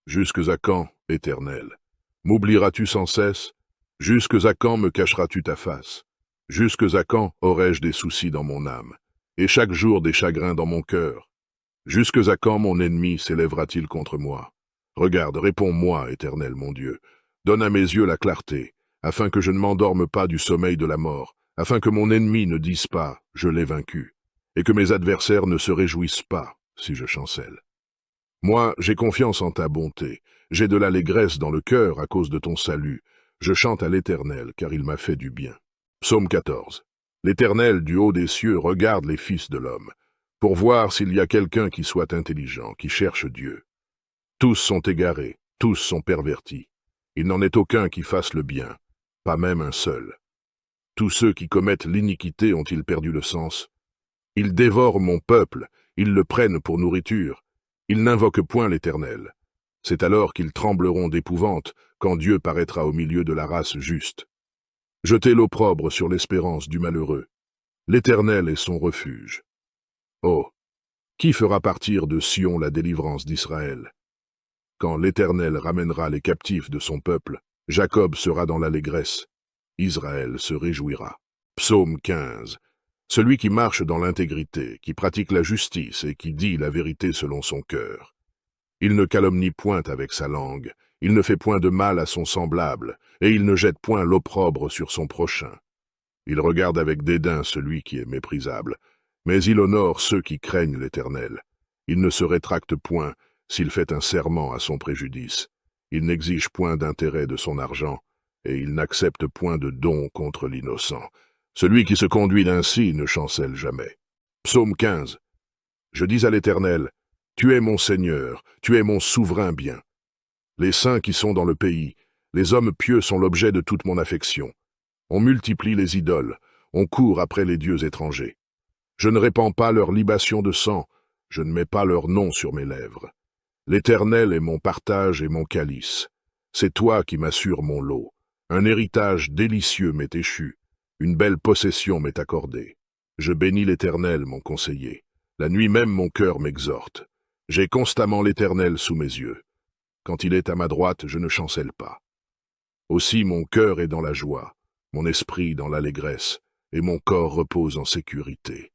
Jusques à quand, Éternel? M'oublieras-tu sans cesse? Jusques à quand me cacheras-tu ta face? Jusques à quand aurai-je des soucis dans mon âme, et chaque jour des chagrins dans mon cœur? Jusques à quand mon ennemi s'élèvera-t-il contre moi? Regarde, réponds-moi, Éternel mon Dieu. Donne à mes yeux la clarté, afin que je ne m'endorme pas du sommeil de la mort, afin que mon ennemi ne dise pas « je l'ai vaincu », et que mes adversaires ne se réjouissent pas si je chancelle. Moi, j'ai confiance en ta bonté, j'ai de l'allégresse dans le cœur à cause de ton salut. Je chante à l'Éternel, car il m'a fait du bien. Psaume 14. L'Éternel, du haut des cieux, regarde les fils de l'homme, pour voir s'il y a quelqu'un qui soit intelligent, qui cherche Dieu. Tous sont égarés, tous sont pervertis. Il n'en est aucun qui fasse le bien, pas même un seul. Tous ceux qui commettent l'iniquité ont-ils perdu le sens? Ils dévorent mon peuple, ils le prennent pour nourriture. Ils n'invoquent point l'Éternel. C'est alors qu'ils trembleront d'épouvante, quand Dieu paraîtra au milieu de la race juste. Jetez l'opprobre sur l'espérance du malheureux. L'Éternel est son refuge. Oh, qui fera partir de Sion la délivrance d'Israël? Quand l'Éternel ramènera les captifs de son peuple, Jacob sera dans l'allégresse. Israël se réjouira. Psaume 15. Celui qui marche dans l'intégrité, qui pratique la justice et qui dit la vérité selon son cœur. Il ne calomnie point avec sa langue, il ne fait point de mal à son semblable, et il ne jette point l'opprobre sur son prochain. Il regarde avec dédain celui qui est méprisable, mais il honore ceux qui craignent l'Éternel. Il ne se rétracte point s'il fait un serment à son préjudice. Il n'exige point d'intérêt de son argent, et il n'accepte point de don contre l'innocent. Celui qui se conduit ainsi ne chancelle jamais. Psaume 15. Je dis à l'Éternel, tu es mon Seigneur, tu es mon souverain bien. Les saints qui sont dans le pays, les hommes pieux sont l'objet de toute mon affection. On multiplie les idoles, on court après les dieux étrangers. Je ne répands pas leur libation de sang, je ne mets pas leur nom sur mes lèvres. L'Éternel est mon partage et mon calice. C'est toi qui m'assures mon lot. Un héritage délicieux m'est échu. Une belle possession m'est accordée. Je bénis l'Éternel, mon conseiller. La nuit même mon cœur m'exhorte. J'ai constamment l'Éternel sous mes yeux. Quand il est à ma droite, je ne chancelle pas. Aussi mon cœur est dans la joie, mon esprit dans l'allégresse, et mon corps repose en sécurité.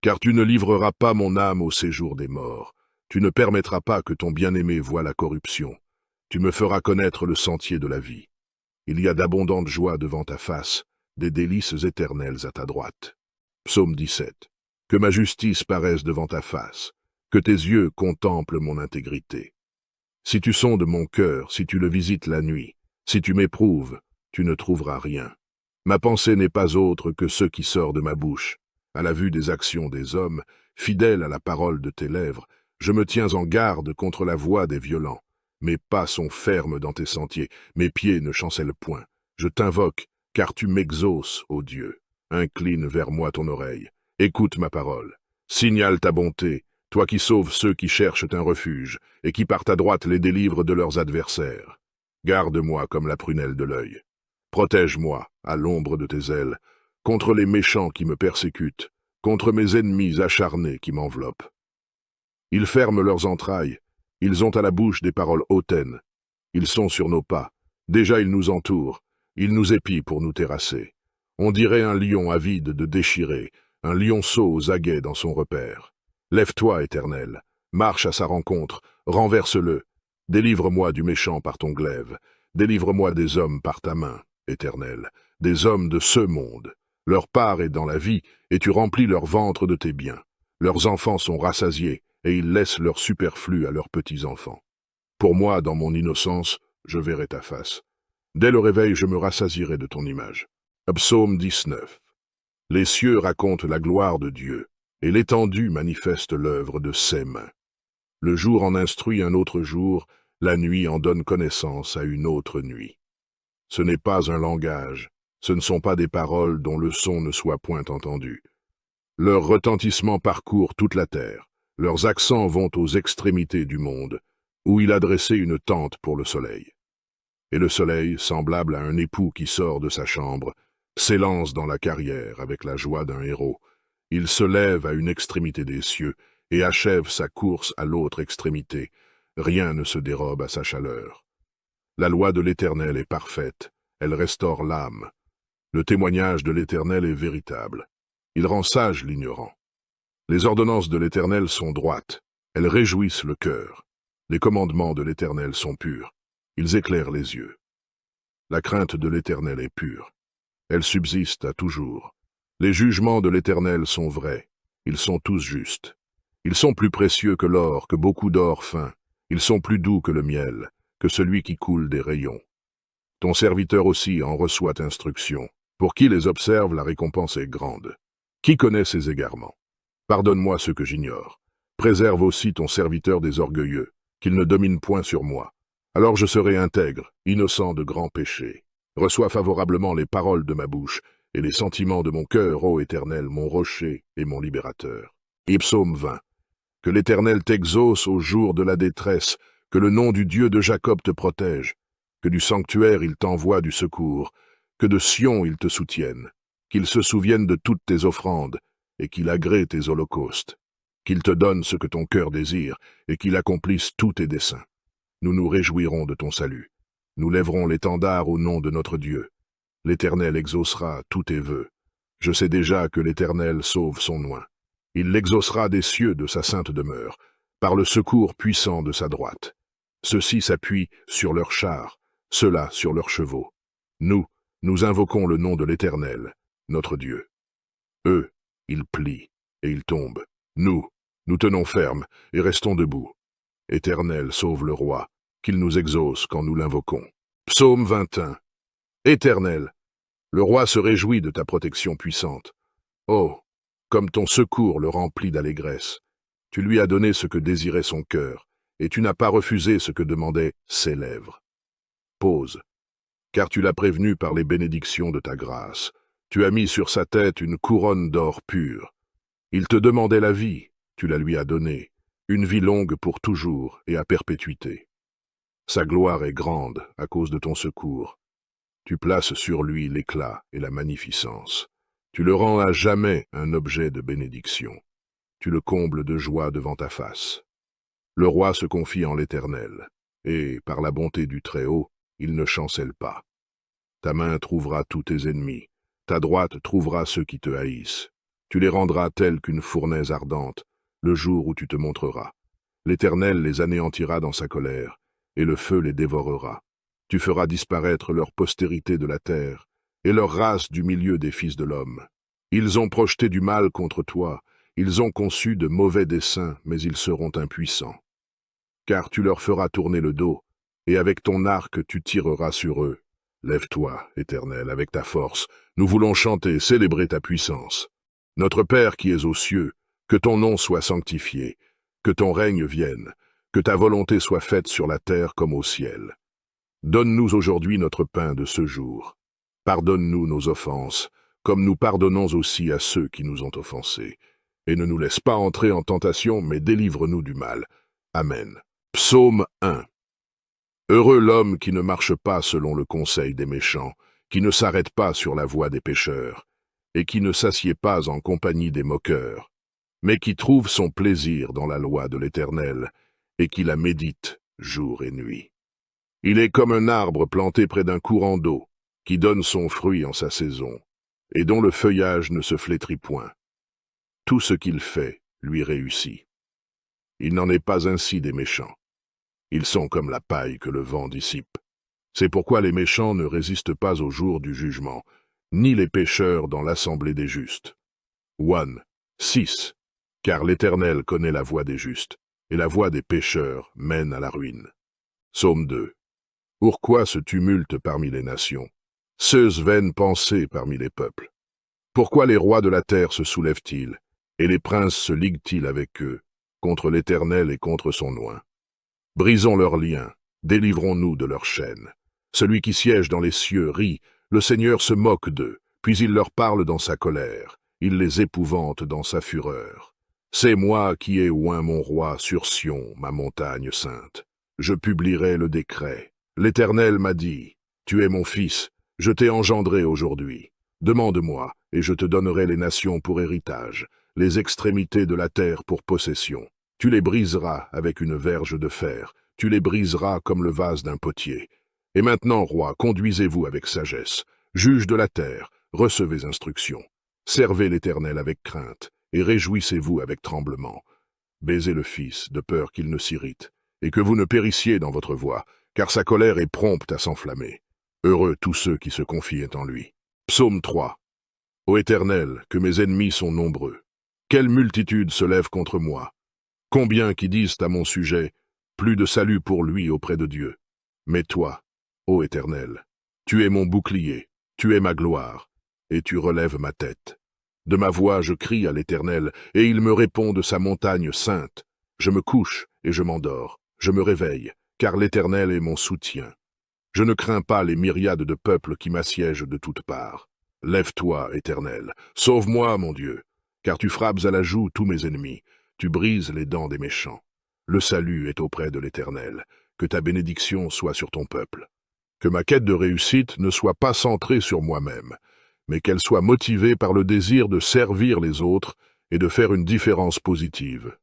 Car tu ne livreras pas mon âme au séjour des morts. Tu ne permettras pas que ton bien-aimé voie la corruption. Tu me feras connaître le sentier de la vie. Il y a d'abondantes joies devant ta face, des délices éternelles à ta droite. Psaume 17. Que ma justice paraisse devant ta face, que tes yeux contemplent mon intégrité. Si tu sondes mon cœur, si tu le visites la nuit, si tu m'éprouves, tu ne trouveras rien. Ma pensée n'est pas autre que ce qui sort de ma bouche. À la vue des actions des hommes, fidèle à la parole de tes lèvres, je me tiens en garde contre la voix des violents. Mes pas sont fermes dans tes sentiers, mes pieds ne chancellent point. Je t'invoque, car tu m'exauces, ô Dieu. Incline vers moi ton oreille. Écoute ma parole. Signale ta bonté, toi qui sauves ceux qui cherchent un refuge, et qui par ta droite les délivres de leurs adversaires. Garde-moi comme la prunelle de l'œil. Protège-moi, à l'ombre de tes ailes, contre les méchants qui me persécutent, contre mes ennemis acharnés qui m'enveloppent. Ils ferment leurs entrailles, ils ont à la bouche des paroles hautaines. Ils sont sur nos pas, déjà ils nous entourent, ils nous épient pour nous terrasser. On dirait un lion avide de déchirer, un lionceau aux aguets dans son repère. Lève-toi, Éternel, marche à sa rencontre, renverse-le. Délivre-moi du méchant par ton glaive, délivre-moi des hommes par ta main, Éternel, des hommes de ce monde. Leur part est dans la vie, et tu remplis leur ventre de tes biens. Leurs enfants sont rassasiés, et ils laissent leur superflu à leurs petits-enfants. Pour moi, dans mon innocence, je verrai ta face. Dès le réveil, je me rassasierai de ton image. Psaume 19. Les cieux racontent la gloire de Dieu, et l'étendue manifeste l'œuvre de ses mains. Le jour en instruit un autre jour, la nuit en donne connaissance à une autre nuit. Ce n'est pas un langage, ce ne sont pas des paroles dont le son ne soit point entendu. Leur retentissement parcourt toute la terre, leurs accents vont aux extrémités du monde, où il a dressé une tente pour le soleil. Et le soleil, semblable à un époux qui sort de sa chambre, s'élance dans la carrière avec la joie d'un héros. Il se lève à une extrémité des cieux et achève sa course à l'autre extrémité. Rien ne se dérobe à sa chaleur. La loi de l'Éternel est parfaite, elle restaure l'âme. Le témoignage de l'Éternel est véritable. Il rend sage l'ignorant. Les ordonnances de l'Éternel sont droites, elles réjouissent le cœur. Les commandements de l'Éternel sont purs, ils éclairent les yeux. La crainte de l'Éternel est pure. Elle subsiste à toujours. Les jugements de l'Éternel sont vrais. Ils sont tous justes. Ils sont plus précieux que l'or, que beaucoup d'or fin. Ils sont plus doux que le miel, que celui qui coule des rayons. Ton serviteur aussi en reçoit instruction. Pour qui les observe, la récompense est grande. Qui connaît ses égarements? Pardonne-moi ce que j'ignore. Préserve aussi ton serviteur des orgueilleux, qu'il ne domine point sur moi. Alors je serai intègre, innocent de grands péchés. Reçois favorablement les paroles de ma bouche et les sentiments de mon cœur, ô Éternel, mon rocher et mon libérateur. Et psaume 20. Que l'Éternel t'exauce au jour de la détresse, que le nom du Dieu de Jacob te protège, que du sanctuaire il t'envoie du secours, que de Sion il te soutienne, qu'il se souvienne de toutes tes offrandes et qu'il agrée tes holocaustes, qu'il te donne ce que ton cœur désire et qu'il accomplisse tous tes desseins. Nous nous réjouirons de ton salut. Nous lèverons l'étendard au nom de notre Dieu. L'Éternel exaucera tous tes vœux. Je sais déjà que l'Éternel sauve son oint. Il l'exaucera des cieux de sa sainte demeure, par le secours puissant de sa droite. Ceux-ci s'appuient sur leurs chars, ceux-là sur leurs chevaux. Nous invoquons le nom de l'Éternel, notre Dieu. Eux, ils plient et ils tombent. Nous tenons ferme et restons debout. Éternel, sauve le roi, qu'il nous exauce quand nous l'invoquons. Psaume 21. Éternel, le roi se réjouit de ta protection puissante. Oh, comme ton secours le remplit d'allégresse. Tu lui as donné ce que désirait son cœur, et tu n'as pas refusé ce que demandaient ses lèvres. Pause. Car tu l'as prévenu par les bénédictions de ta grâce. Tu as mis sur sa tête une couronne d'or pur. Il te demandait la vie, tu la lui as donnée, une vie longue pour toujours et à perpétuité. Sa gloire est grande à cause de ton secours. Tu places sur lui l'éclat et la magnificence. Tu le rends à jamais un objet de bénédiction. Tu le combles de joie devant ta face. Le roi se confie en l'Éternel, et, par la bonté du Très-Haut, il ne chancelle pas. Ta main trouvera tous tes ennemis, ta droite trouvera ceux qui te haïssent. Tu les rendras tels qu'une fournaise ardente, le jour où tu te montreras. L'Éternel les anéantira dans sa colère, et le feu les dévorera. Tu feras disparaître leur postérité de la terre, et leur race du milieu des fils de l'homme. Ils ont projeté du mal contre toi, ils ont conçu de mauvais desseins, mais ils seront impuissants. Car tu leur feras tourner le dos, et avec ton arc tu tireras sur eux. Lève-toi, Éternel, avec ta force, nous voulons chanter, célébrer ta puissance. Notre Père qui es aux cieux, que ton nom soit sanctifié, que ton règne vienne, que ta volonté soit faite sur la terre comme au ciel. Donne-nous aujourd'hui notre pain de ce jour. Pardonne-nous nos offenses, comme nous pardonnons aussi à ceux qui nous ont offensés. Et ne nous laisse pas entrer en tentation, mais délivre-nous du mal. Amen. Psaume 1. Heureux l'homme qui ne marche pas selon le conseil des méchants, qui ne s'arrête pas sur la voie des pécheurs, et qui ne s'assied pas en compagnie des moqueurs, mais qui trouve son plaisir dans la loi de l'Éternel, et qui la médite jour et nuit. Il est comme un arbre planté près d'un courant d'eau, qui donne son fruit en sa saison, et dont le feuillage ne se flétrit point. Tout ce qu'il fait lui réussit. Il n'en est pas ainsi des méchants. Ils sont comme la paille que le vent dissipe. C'est pourquoi les méchants ne résistent pas au jour du jugement, ni les pécheurs dans l'assemblée des justes. 6. Car l'Éternel connaît la voie des justes, et la voie des pécheurs mène à la ruine. Psaume 2. Pourquoi ce tumulte parmi les nations, ce vaines pensées parmi les peuples? Pourquoi les rois de la terre se soulèvent-ils, et les princes se liguent-ils avec eux, contre l'Éternel et contre son oint? Brisons leurs liens, délivrons-nous de leurs chaînes. Celui qui siège dans les cieux rit, le Seigneur se moque d'eux, puis il leur parle dans sa colère, il les épouvante dans sa fureur. C'est moi qui ai oint mon roi sur Sion, ma montagne sainte. Je publierai le décret. L'Éternel m'a dit, tu es mon fils, je t'ai engendré aujourd'hui. Demande-moi, et je te donnerai les nations pour héritage, les extrémités de la terre pour possession. Tu les briseras avec une verge de fer, tu les briseras comme le vase d'un potier. Et maintenant, roi, conduisez-vous avec sagesse. Juge de la terre, recevez instruction. Servez l'Éternel avec crainte, et réjouissez-vous avec tremblement. Baisez le Fils, de peur qu'il ne s'irrite, et que vous ne périssiez dans votre voie, car sa colère est prompte à s'enflammer. Heureux tous ceux qui se confient en lui. Psaume 3. Ô Éternel, que mes ennemis sont nombreux. Quelle multitude se lève contre moi. Combien qui disent à mon sujet, plus de salut pour lui auprès de Dieu. Mais toi, ô Éternel, tu es mon bouclier, tu es ma gloire, et tu relèves ma tête. De ma voix je crie à l'Éternel, et il me répond de sa montagne sainte. Je me couche et je m'endors, je me réveille, car l'Éternel est mon soutien. Je ne crains pas les myriades de peuples qui m'assiègent de toutes parts. Lève-toi, Éternel, sauve-moi, mon Dieu, car tu frappes à la joue tous mes ennemis, tu brises les dents des méchants. Le salut est auprès de l'Éternel, que ta bénédiction soit sur ton peuple. Que ma quête de réussite ne soit pas centrée sur moi-même, mais qu'elle soit motivée par le désir de servir les autres et de faire une différence positive.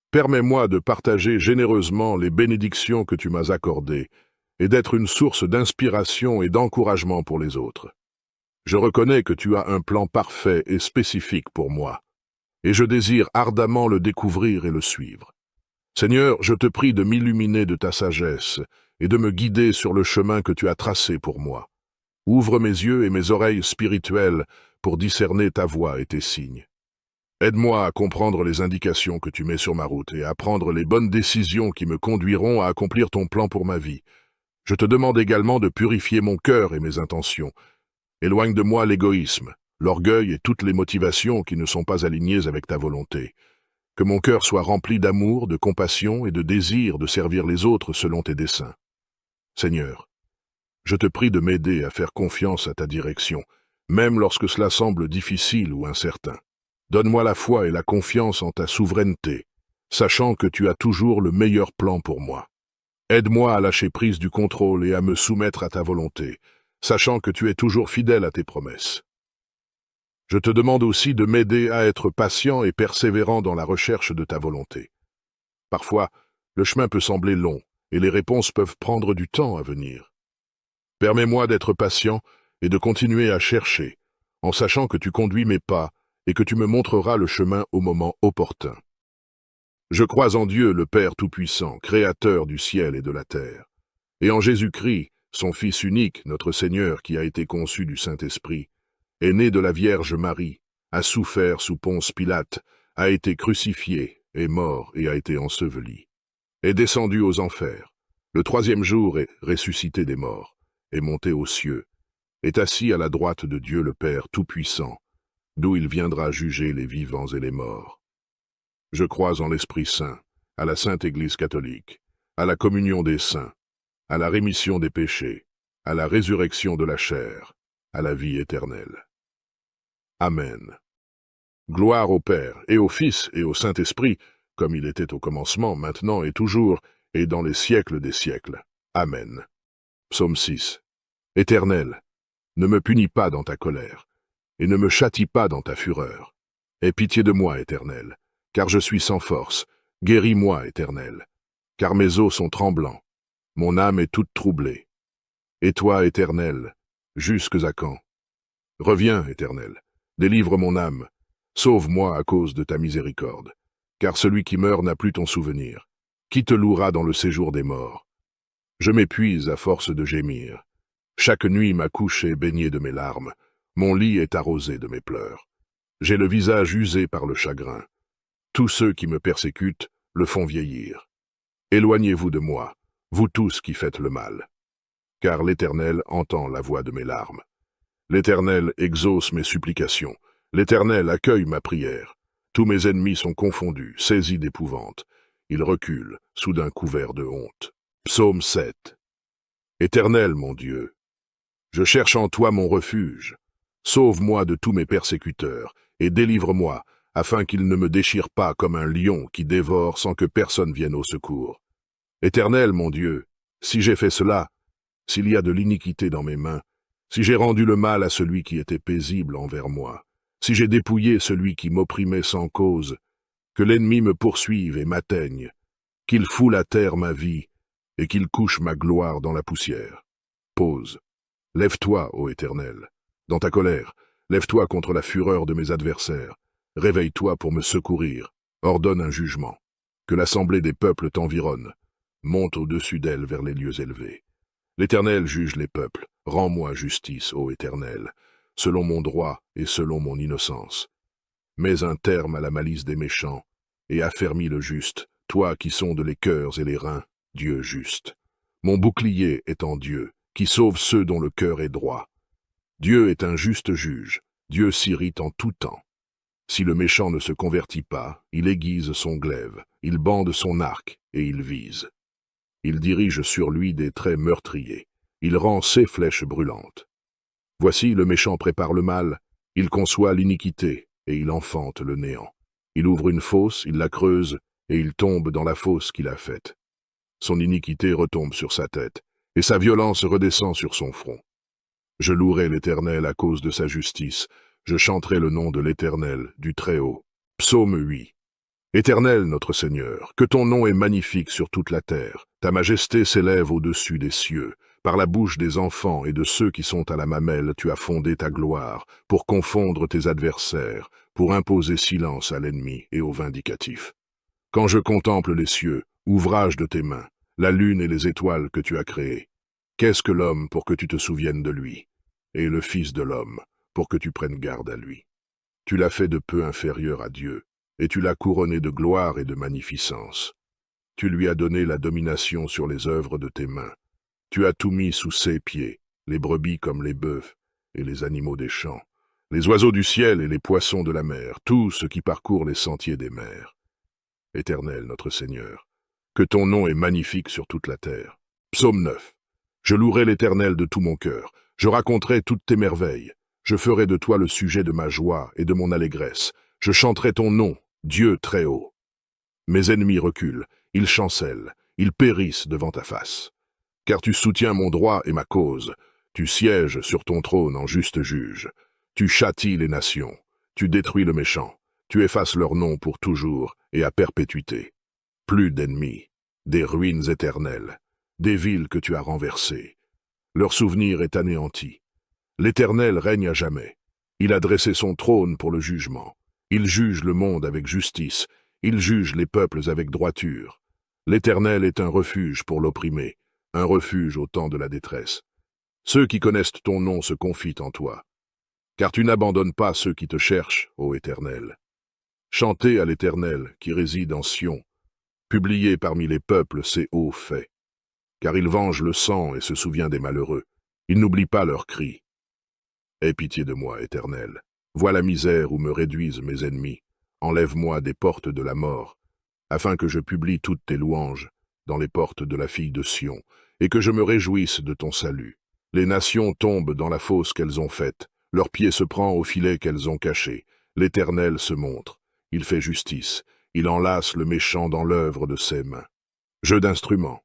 Permets-moi de partager généreusement les bénédictions que tu m'as accordées et d'être une source d'inspiration et d'encouragement pour les autres. Je reconnais que tu as un plan parfait et spécifique pour moi, et je désire ardemment le découvrir et le suivre. Seigneur, je te prie de m'illuminer de ta sagesse et de me guider sur le chemin que tu as tracé pour moi. Ouvre mes yeux et mes oreilles spirituelles pour discerner ta voix et tes signes. Aide-moi à comprendre les indications que tu mets sur ma route et à prendre les bonnes décisions qui me conduiront à accomplir ton plan pour ma vie. Je te demande également de purifier mon cœur et mes intentions. Éloigne de moi l'égoïsme, l'orgueil et toutes les motivations qui ne sont pas alignées avec ta volonté. Que mon cœur soit rempli d'amour, de compassion et de désir de servir les autres selon tes desseins. Seigneur, je te prie de m'aider à faire confiance à ta direction, même lorsque cela semble difficile ou incertain. Donne-moi la foi et la confiance en ta souveraineté, sachant que tu as toujours le meilleur plan pour moi. Aide-moi à lâcher prise du contrôle et à me soumettre à ta volonté, sachant que tu es toujours fidèle à tes promesses. Je te demande aussi de m'aider à être patient et persévérant dans la recherche de ta volonté. Parfois, le chemin peut sembler long et les réponses peuvent prendre du temps à venir. Permets-moi d'être patient et de continuer à chercher, en sachant que tu conduis mes pas et que tu me montreras le chemin au moment opportun. Je crois en Dieu, le Père Tout-Puissant, Créateur du ciel et de la terre, et en Jésus-Christ, son Fils unique, notre Seigneur, qui a été conçu du Saint-Esprit, est né de la Vierge Marie, a souffert sous Ponce Pilate, a été crucifié, est mort et a été enseveli, est descendu aux enfers, le troisième jour est ressuscité des morts, est monté aux cieux, est assis à la droite de Dieu le Père Tout-Puissant, d'où il viendra juger les vivants et les morts. Je crois en l'Esprit Saint, à la Sainte Église catholique, à la communion des saints, à la rémission des péchés, à la résurrection de la chair, à la vie éternelle. Amen. Gloire au Père, et au Fils, et au Saint-Esprit, comme il était au commencement, maintenant et toujours, et dans les siècles des siècles. Amen. Psaume 6. Éternel, ne me punis pas dans ta colère, et ne me châtie pas dans ta fureur. Aie pitié de moi, Éternel, car je suis sans force. Guéris-moi, Éternel, car mes os sont tremblants. Mon âme est toute troublée. Et toi, Éternel, jusques à quand? Reviens, Éternel, délivre mon âme. Sauve-moi à cause de ta miséricorde, car celui qui meurt n'a plus ton souvenir. Qui te louera dans le séjour des morts? Je m'épuise à force de gémir. Chaque nuit ma couche est baignée de mes larmes. Mon lit est arrosé de mes pleurs. J'ai le visage usé par le chagrin. Tous ceux qui me persécutent le font vieillir. Éloignez-vous de moi, vous tous qui faites le mal. Car l'Éternel entend la voix de mes larmes. L'Éternel exauce mes supplications. L'Éternel accueille ma prière. Tous mes ennemis sont confondus, saisis d'épouvante. Ils reculent, soudain couverts de honte. Psaume 7. Éternel, mon Dieu, je cherche en toi mon refuge. Sauve-moi de tous mes persécuteurs, et délivre-moi, afin qu'ils ne me déchirent pas comme un lion qui dévore sans que personne vienne au secours. Éternel, mon Dieu, si j'ai fait cela, s'il y a de l'iniquité dans mes mains, si j'ai rendu le mal à celui qui était paisible envers moi, si j'ai dépouillé celui qui m'opprimait sans cause, que l'ennemi me poursuive et m'atteigne, qu'il foule à terre ma vie, et qu'il couche ma gloire dans la poussière. Pause. Lève-toi, ô Éternel, dans ta colère, lève-toi contre la fureur de mes adversaires, réveille-toi pour me secourir, ordonne un jugement, que l'assemblée des peuples t'environne, monte au-dessus d'elle vers les lieux élevés. L'Éternel juge les peuples. Rends-moi justice, ô Éternel, selon mon droit et selon mon innocence. Mets un terme à la malice des méchants, et affermis le juste, toi qui sondes les cœurs et les reins, Dieu juste. Mon bouclier est en Dieu, qui sauve ceux dont le cœur est droit. Dieu est un juste juge, Dieu s'irrite en tout temps. Si le méchant ne se convertit pas, il aiguise son glaive, il bande son arc, et il vise. Il dirige sur lui des traits meurtriers, il rend ses flèches brûlantes. Voici le méchant prépare le mal, il conçoit l'iniquité, et il enfante le néant. Il ouvre une fosse, il la creuse, et il tombe dans la fosse qu'il a faite. Son iniquité retombe sur sa tête, et sa violence redescend sur son front. Je louerai l'Éternel à cause de sa justice, je chanterai le nom de l'Éternel, du Très-Haut. Psaume 8. Éternel notre Seigneur, que ton nom est magnifique sur toute la terre, ta majesté s'élève au-dessus des cieux. Par la bouche des enfants et de ceux qui sont à la mamelle, tu as fondé ta gloire, pour confondre tes adversaires, pour imposer silence à l'ennemi et au vindicatif. Quand je contemple les cieux, ouvrage de tes mains, la lune et les étoiles que tu as créées, qu'est-ce que l'homme pour que tu te souviennes de lui, et le Fils de l'homme pour que tu prennes garde à lui? Tu l'as fait de peu inférieur à Dieu, et tu l'as couronné de gloire et de magnificence. Tu lui as donné la domination sur les œuvres de tes mains. Tu as tout mis sous ses pieds, les brebis comme les bœufs et les animaux des champs, les oiseaux du ciel et les poissons de la mer, tout ce qui parcourt les sentiers des mers. Éternel notre Seigneur, que ton nom est magnifique sur toute la terre. Psaume 9. Je louerai l'Éternel de tout mon cœur, je raconterai toutes tes merveilles. Je ferai de toi le sujet de ma joie et de mon allégresse. Je chanterai ton nom, Dieu très haut. Mes ennemis reculent, ils chancellent, ils périssent devant ta face. Car tu soutiens mon droit et ma cause. Tu sièges sur ton trône en juste juge. Tu châties les nations. Tu détruis le méchant. Tu effaces leur nom pour toujours et à perpétuité. Plus d'ennemis, des ruines éternelles, des villes que tu as renversées. Leur souvenir est anéanti. L'Éternel règne à jamais. Il a dressé son trône pour le jugement. Il juge le monde avec justice. Il juge les peuples avec droiture. L'Éternel est un refuge pour l'opprimé, un refuge au temps de la détresse. Ceux qui connaissent ton nom se confient en toi. Car tu n'abandonnes pas ceux qui te cherchent, ô Éternel. Chantez à l'Éternel qui réside en Sion. Publiez parmi les peuples ses hauts faits. Car il venge le sang et se souvient des malheureux. Il n'oublie pas leurs cris. Aie pitié de moi, Éternel. Vois la misère où me réduisent mes ennemis. Enlève-moi des portes de la mort, afin que je publie toutes tes louanges dans les portes de la fille de Sion, et que je me réjouisse de ton salut. Les nations tombent dans la fosse qu'elles ont faite, leur pied se prend au filet qu'elles ont caché. L'Éternel se montre, il fait justice, il enlace le méchant dans l'œuvre de ses mains. Jeu d'instruments.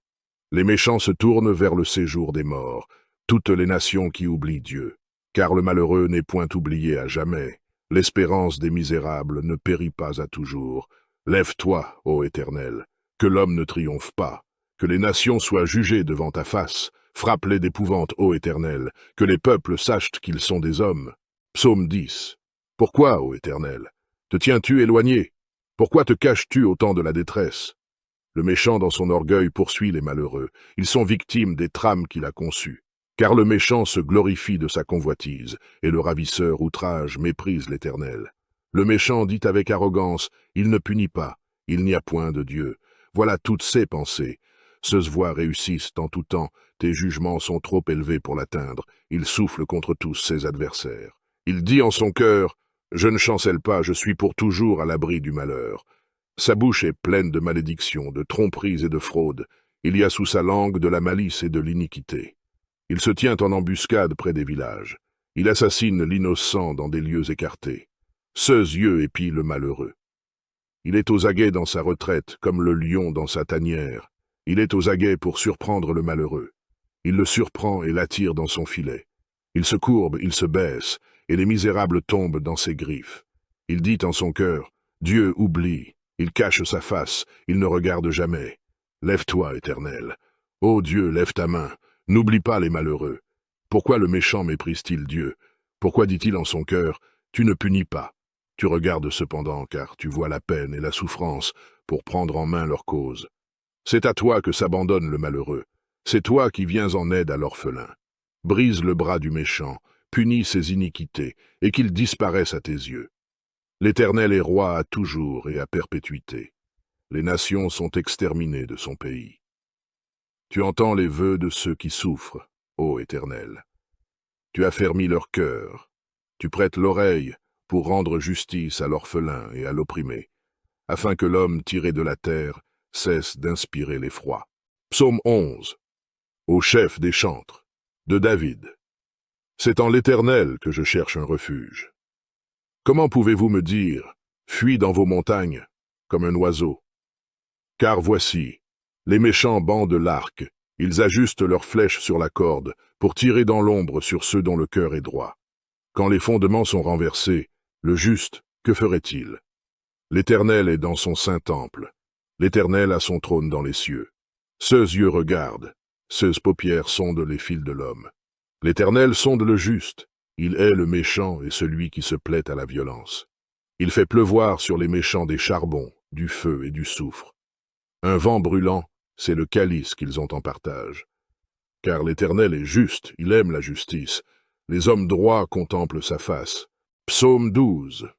Les méchants se tournent vers le séjour des morts, toutes les nations qui oublient Dieu. Car le malheureux n'est point oublié à jamais. L'espérance des misérables ne périt pas à toujours. Lève-toi, ô Éternel, que l'homme ne triomphe pas, que les nations soient jugées devant ta face. Frappe-les d'épouvante, ô Éternel, que les peuples sachent qu'ils sont des hommes. Psaume 10. Pourquoi, ô Éternel, te tiens-tu éloigné? Pourquoi te caches-tu au temps de la détresse? Le méchant dans son orgueil poursuit les malheureux. Ils sont victimes des trames qu'il a conçues. Car le méchant se glorifie de sa convoitise, et le ravisseur outrage méprise l'Éternel. Le méchant dit avec arrogance, il ne punit pas, il n'y a point de Dieu. Voilà toutes ses pensées. Ceux voix réussissent en tout temps, tes jugements sont trop élevés pour l'atteindre, il souffle contre tous ses adversaires. Il dit en son cœur, je ne chancelle pas, je suis pour toujours à l'abri du malheur. Sa bouche est pleine de malédictions, de tromperies et de fraudes. Il y a sous sa langue de la malice et de l'iniquité. Il se tient en embuscade près des villages. Il assassine l'innocent dans des lieux écartés. Ceux yeux épient le malheureux. Il est aux aguets dans sa retraite, comme le lion dans sa tanière. Il est aux aguets pour surprendre le malheureux. Il le surprend et l'attire dans son filet. Il se courbe, il se baisse, et les misérables tombent dans ses griffes. Il dit en son cœur, Dieu oublie. Il cache sa face, il ne regarde jamais. Lève-toi, Éternel. Ô Dieu, lève ta main. N'oublie pas les malheureux. Pourquoi le méchant méprise-t-il Dieu? Pourquoi dit-il en son cœur, tu ne punis pas? Tu regardes cependant, car tu vois la peine et la souffrance pour prendre en main leur cause. C'est à toi que s'abandonne le malheureux. C'est toi qui viens en aide à l'orphelin. Brise le bras du méchant, punis ses iniquités, et qu'il disparaisse à tes yeux. L'Éternel est roi à toujours et à perpétuité. Les nations sont exterminées de son pays. Tu entends les vœux de ceux qui souffrent, ô Éternel. Tu affermis leur cœur. Tu prêtes l'oreille pour rendre justice à l'orphelin et à l'opprimé, afin que l'homme tiré de la terre cesse d'inspirer l'effroi. Psaume 11. Au chef des chantres, de David. C'est en l'Éternel que je cherche un refuge. Comment pouvez-vous me dire, fuis dans vos montagnes, comme un oiseau? Car voici, les méchants bandent l'arc, ils ajustent leurs flèches sur la corde, pour tirer dans l'ombre sur ceux dont le cœur est droit. Quand les fondements sont renversés, le juste, que ferait-il? L'Éternel est dans son saint temple. L'Éternel a son trône dans les cieux. Ses yeux regardent, ses paupières sondent les fils de l'homme. L'Éternel sonde le juste. Il hait le méchant et celui qui se plaît à la violence. Il fait pleuvoir sur les méchants des charbons, du feu et du soufre. Un vent brûlant, c'est le calice qu'ils ont en partage. Car l'Éternel est juste, il aime la justice. Les hommes droits contemplent sa face. Psaume 12.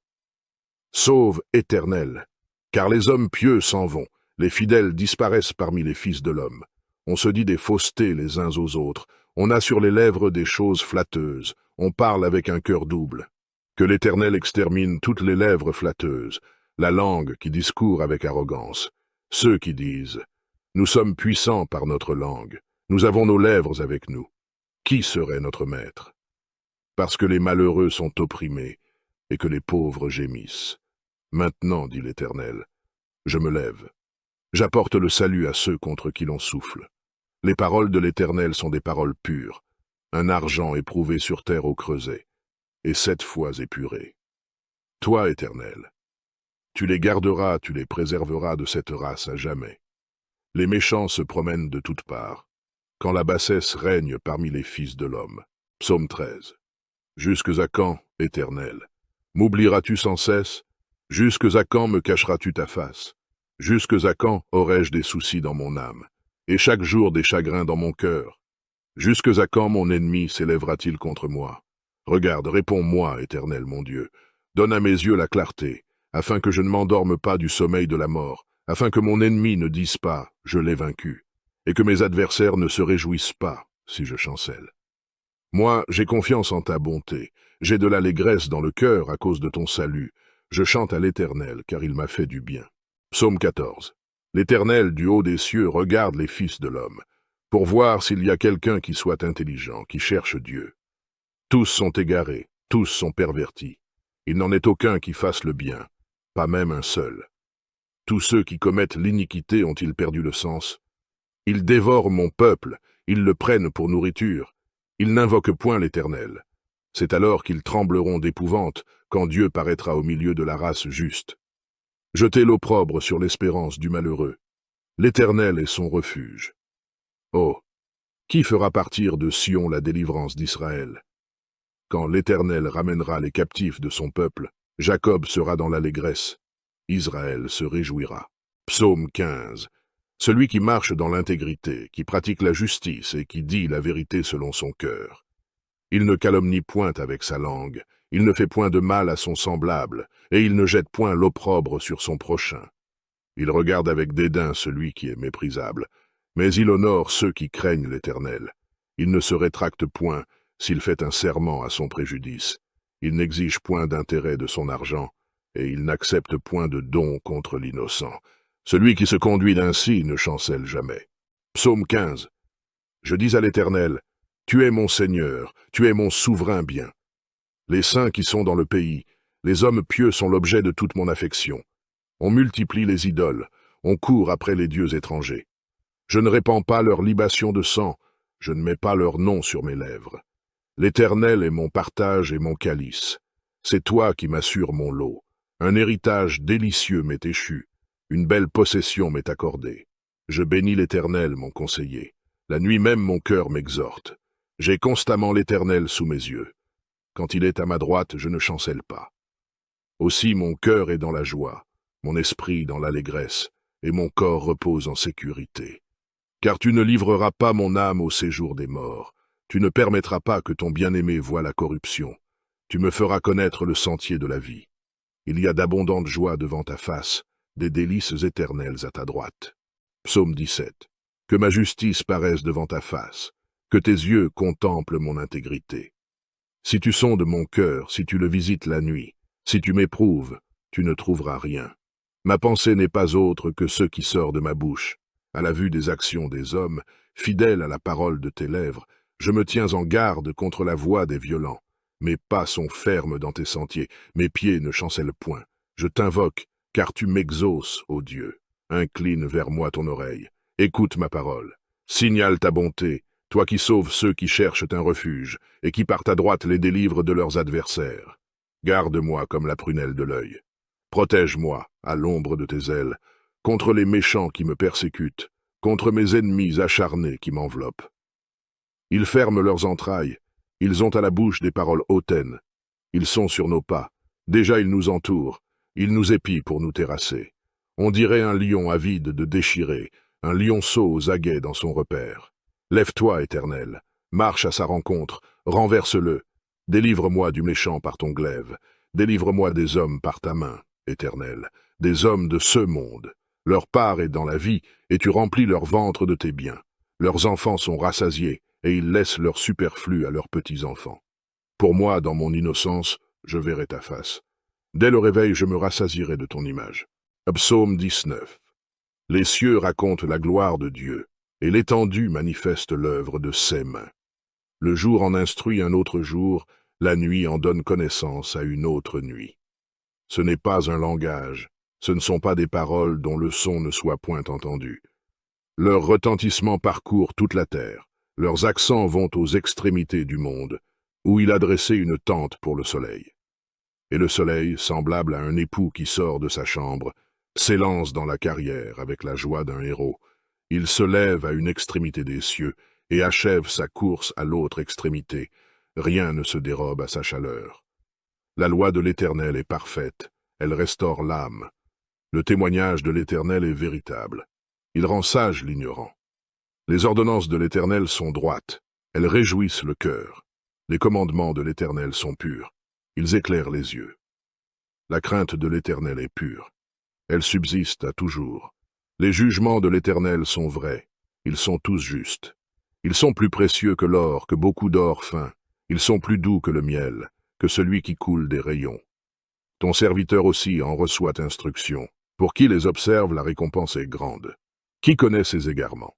Sauve, Éternel, car les hommes pieux s'en vont, les fidèles disparaissent parmi les fils de l'homme. On se dit des faussetés les uns aux autres, on a sur les lèvres des choses flatteuses, on parle avec un cœur double. Que l'Éternel extermine toutes les lèvres flatteuses, la langue qui discourt avec arrogance. Ceux qui disent « Nous sommes puissants par notre langue, nous avons nos lèvres avec nous. Qui serait notre maître ?» Parce que les malheureux sont opprimés et que les pauvres gémissent. Maintenant, dit l'Éternel, je me lève. J'apporte le salut à ceux contre qui l'on souffle. Les paroles de l'Éternel sont des paroles pures, un argent éprouvé sur terre au creuset, et 7 fois épuré. Toi, Éternel, tu les garderas, tu les préserveras de cette race à jamais. Les méchants se promènent de toutes parts, quand la bassesse règne parmi les fils de l'homme. Psaume 13. Jusques à quand, Éternel? M'oublieras-tu sans cesse? Jusques à quand me cacheras-tu ta face? Jusques à quand aurai-je des soucis dans mon âme, et chaque jour des chagrins dans mon cœur? Jusques à quand mon ennemi s'élèvera-t-il contre moi? Regarde, réponds-moi, Éternel mon Dieu. Donne à mes yeux la clarté, afin que je ne m'endorme pas du sommeil de la mort, afin que mon ennemi ne dise pas « je l'ai vaincu », et que mes adversaires ne se réjouissent pas si je chancelle. Moi, j'ai confiance en ta bonté, j'ai de l'allégresse dans le cœur à cause de ton salut. Je chante à l'Éternel, car il m'a fait du bien. Psaume 14. L'Éternel, du haut des cieux, regarde les fils de l'homme, pour voir s'il y a quelqu'un qui soit intelligent, qui cherche Dieu. Tous sont égarés, tous sont pervertis. Il n'en est aucun qui fasse le bien, pas même un seul. Tous ceux qui commettent l'iniquité ont-ils perdu le sens? Ils dévorent mon peuple, ils le prennent pour nourriture. Ils n'invoquent point l'Éternel. C'est alors qu'ils trembleront d'épouvante, quand Dieu paraîtra au milieu de la race juste. Jetez l'opprobre sur l'espérance du malheureux. L'Éternel est son refuge. Oh, qui fera partir de Sion la délivrance d'Israël? Quand l'Éternel ramènera les captifs de son peuple, Jacob sera dans l'allégresse. Israël se réjouira. Psaume 15. Celui qui marche dans l'intégrité, qui pratique la justice et qui dit la vérité selon son cœur. Il ne calomnie point avec sa langue, il ne fait point de mal à son semblable, et il ne jette point l'opprobre sur son prochain. Il regarde avec dédain celui qui est méprisable, mais il honore ceux qui craignent l'Éternel. Il ne se rétracte point s'il fait un serment à son préjudice. Il n'exige point d'intérêt de son argent, et il n'accepte point de don contre l'innocent. Celui qui se conduit ainsi ne chancelle jamais. Psaume 15. Je dis à l'Éternel, tu es mon Seigneur, tu es mon souverain bien. Les saints qui sont dans le pays, les hommes pieux sont l'objet de toute mon affection. On multiplie les idoles, on court après les dieux étrangers. Je ne répands pas leur libation de sang, je ne mets pas leur nom sur mes lèvres. L'Éternel est mon partage et mon calice. C'est toi qui m'assures mon lot. Un héritage délicieux m'est échu. Une belle possession m'est accordée. Je bénis l'Éternel, mon conseiller. La nuit même mon cœur m'exhorte. J'ai constamment l'Éternel sous mes yeux. Quand il est à ma droite, je ne chancelle pas. Aussi mon cœur est dans la joie, mon esprit dans l'allégresse, et mon corps repose en sécurité. Car tu ne livreras pas mon âme au séjour des morts. Tu ne permettras pas que ton bien-aimé voie la corruption. Tu me feras connaître le sentier de la vie. Il y a d'abondantes joies devant ta face, des délices éternelles à ta droite. Psaume 17. Que ma justice paraisse devant ta face, que tes yeux contemplent mon intégrité. Si tu sondes mon cœur, si tu le visites la nuit, si tu m'éprouves, tu ne trouveras rien. Ma pensée n'est pas autre que ce qui sort de ma bouche. À la vue des actions des hommes, fidèle à la parole de tes lèvres, je me tiens en garde contre la voix des violents. Mes pas sont fermes dans tes sentiers, mes pieds ne chancellent point. Je t'invoque, car tu m'exauces, ô Dieu. Incline vers moi ton oreille, écoute ma parole. Signale ta bonté, toi qui sauves ceux qui cherchent un refuge, et qui par ta droite les délivres de leurs adversaires. Garde-moi comme la prunelle de l'œil. Protège-moi, à l'ombre de tes ailes, contre les méchants qui me persécutent, contre mes ennemis acharnés qui m'enveloppent. Ils ferment leurs entrailles, ils ont à la bouche des paroles hautaines. Ils sont sur nos pas, déjà ils nous entourent, ils nous épient pour nous terrasser. On dirait un lion avide de déchirer, un lionceau aux aguets dans son repère. Lève-toi, Éternel, marche à sa rencontre, renverse-le. Délivre-moi du méchant par ton glaive, délivre-moi des hommes par ta main, Éternel, des hommes de ce monde. Leur part est dans la vie, et tu remplis leur ventre de tes biens. Leurs enfants sont rassasiés, et ils laissent leur superflu à leurs petits-enfants. Pour moi, dans mon innocence, je verrai ta face. Dès le réveil, je me rassasierai de ton image. Psaume 19. Les cieux racontent la gloire de Dieu, et l'étendue manifeste l'œuvre de ses mains. Le jour en instruit un autre jour, la nuit en donne connaissance à une autre nuit. Ce n'est pas un langage, ce ne sont pas des paroles dont le son ne soit point entendu. Leur retentissement parcourt toute la terre, leurs accents vont aux extrémités du monde, où il a dressé une tente pour le soleil. Et le soleil, semblable à un époux qui sort de sa chambre, s'élance dans la carrière avec la joie d'un héros. Il se lève à une extrémité des cieux et achève sa course à l'autre extrémité. Rien ne se dérobe à sa chaleur. La loi de l'Éternel est parfaite, elle restaure l'âme. Le témoignage de l'Éternel est véritable. Il rend sage l'ignorant. Les ordonnances de l'Éternel sont droites, elles réjouissent le cœur. Les commandements de l'Éternel sont purs, ils éclairent les yeux. La crainte de l'Éternel est pure, elle subsiste à toujours. Les jugements de l'Éternel sont vrais, ils sont tous justes. Ils sont plus précieux que l'or, que beaucoup d'or fin. Ils sont plus doux que le miel, que celui qui coule des rayons. Ton serviteur aussi en reçoit instruction. Pour qui les observe, la récompense est grande. Qui connaît ses égarements?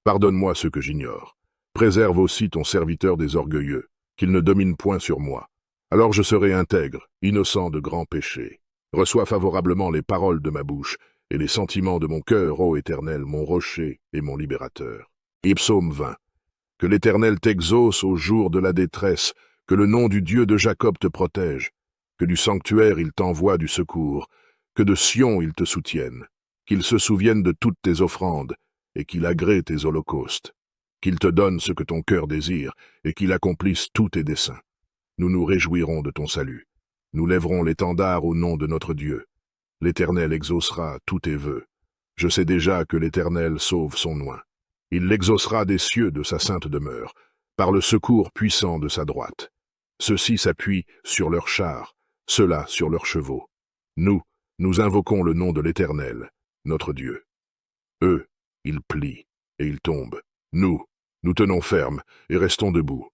Pardonne-moi ce que j'ignore. Préserve aussi ton serviteur des orgueilleux, qu'il ne domine point sur moi. Alors je serai intègre, innocent de grands péchés. Reçois favorablement les paroles de ma bouche et les sentiments de mon cœur, ô Éternel, mon rocher et mon libérateur. Et Psaume 20. Que l'Éternel t'exauce au jour de la détresse, que le nom du Dieu de Jacob te protège, que du sanctuaire il t'envoie du secours, que de Sion il te soutienne, qu'il se souvienne de toutes tes offrandes, et qu'il agrée tes holocaustes, qu'il te donne ce que ton cœur désire, et qu'il accomplisse tous tes desseins. Nous nous réjouirons de ton salut. Nous lèverons l'étendard au nom de notre Dieu. L'Éternel exaucera tous tes vœux. Je sais déjà que l'Éternel sauve son oint. Il l'exaucera des cieux de sa sainte demeure, par le secours puissant de sa droite. Ceux-ci s'appuient sur leurs chars, ceux-là sur leurs chevaux. Nous invoquons le nom de l'Éternel, notre Dieu. Eux, ils plient et ils tombent. Nous tenons ferme et restons debout.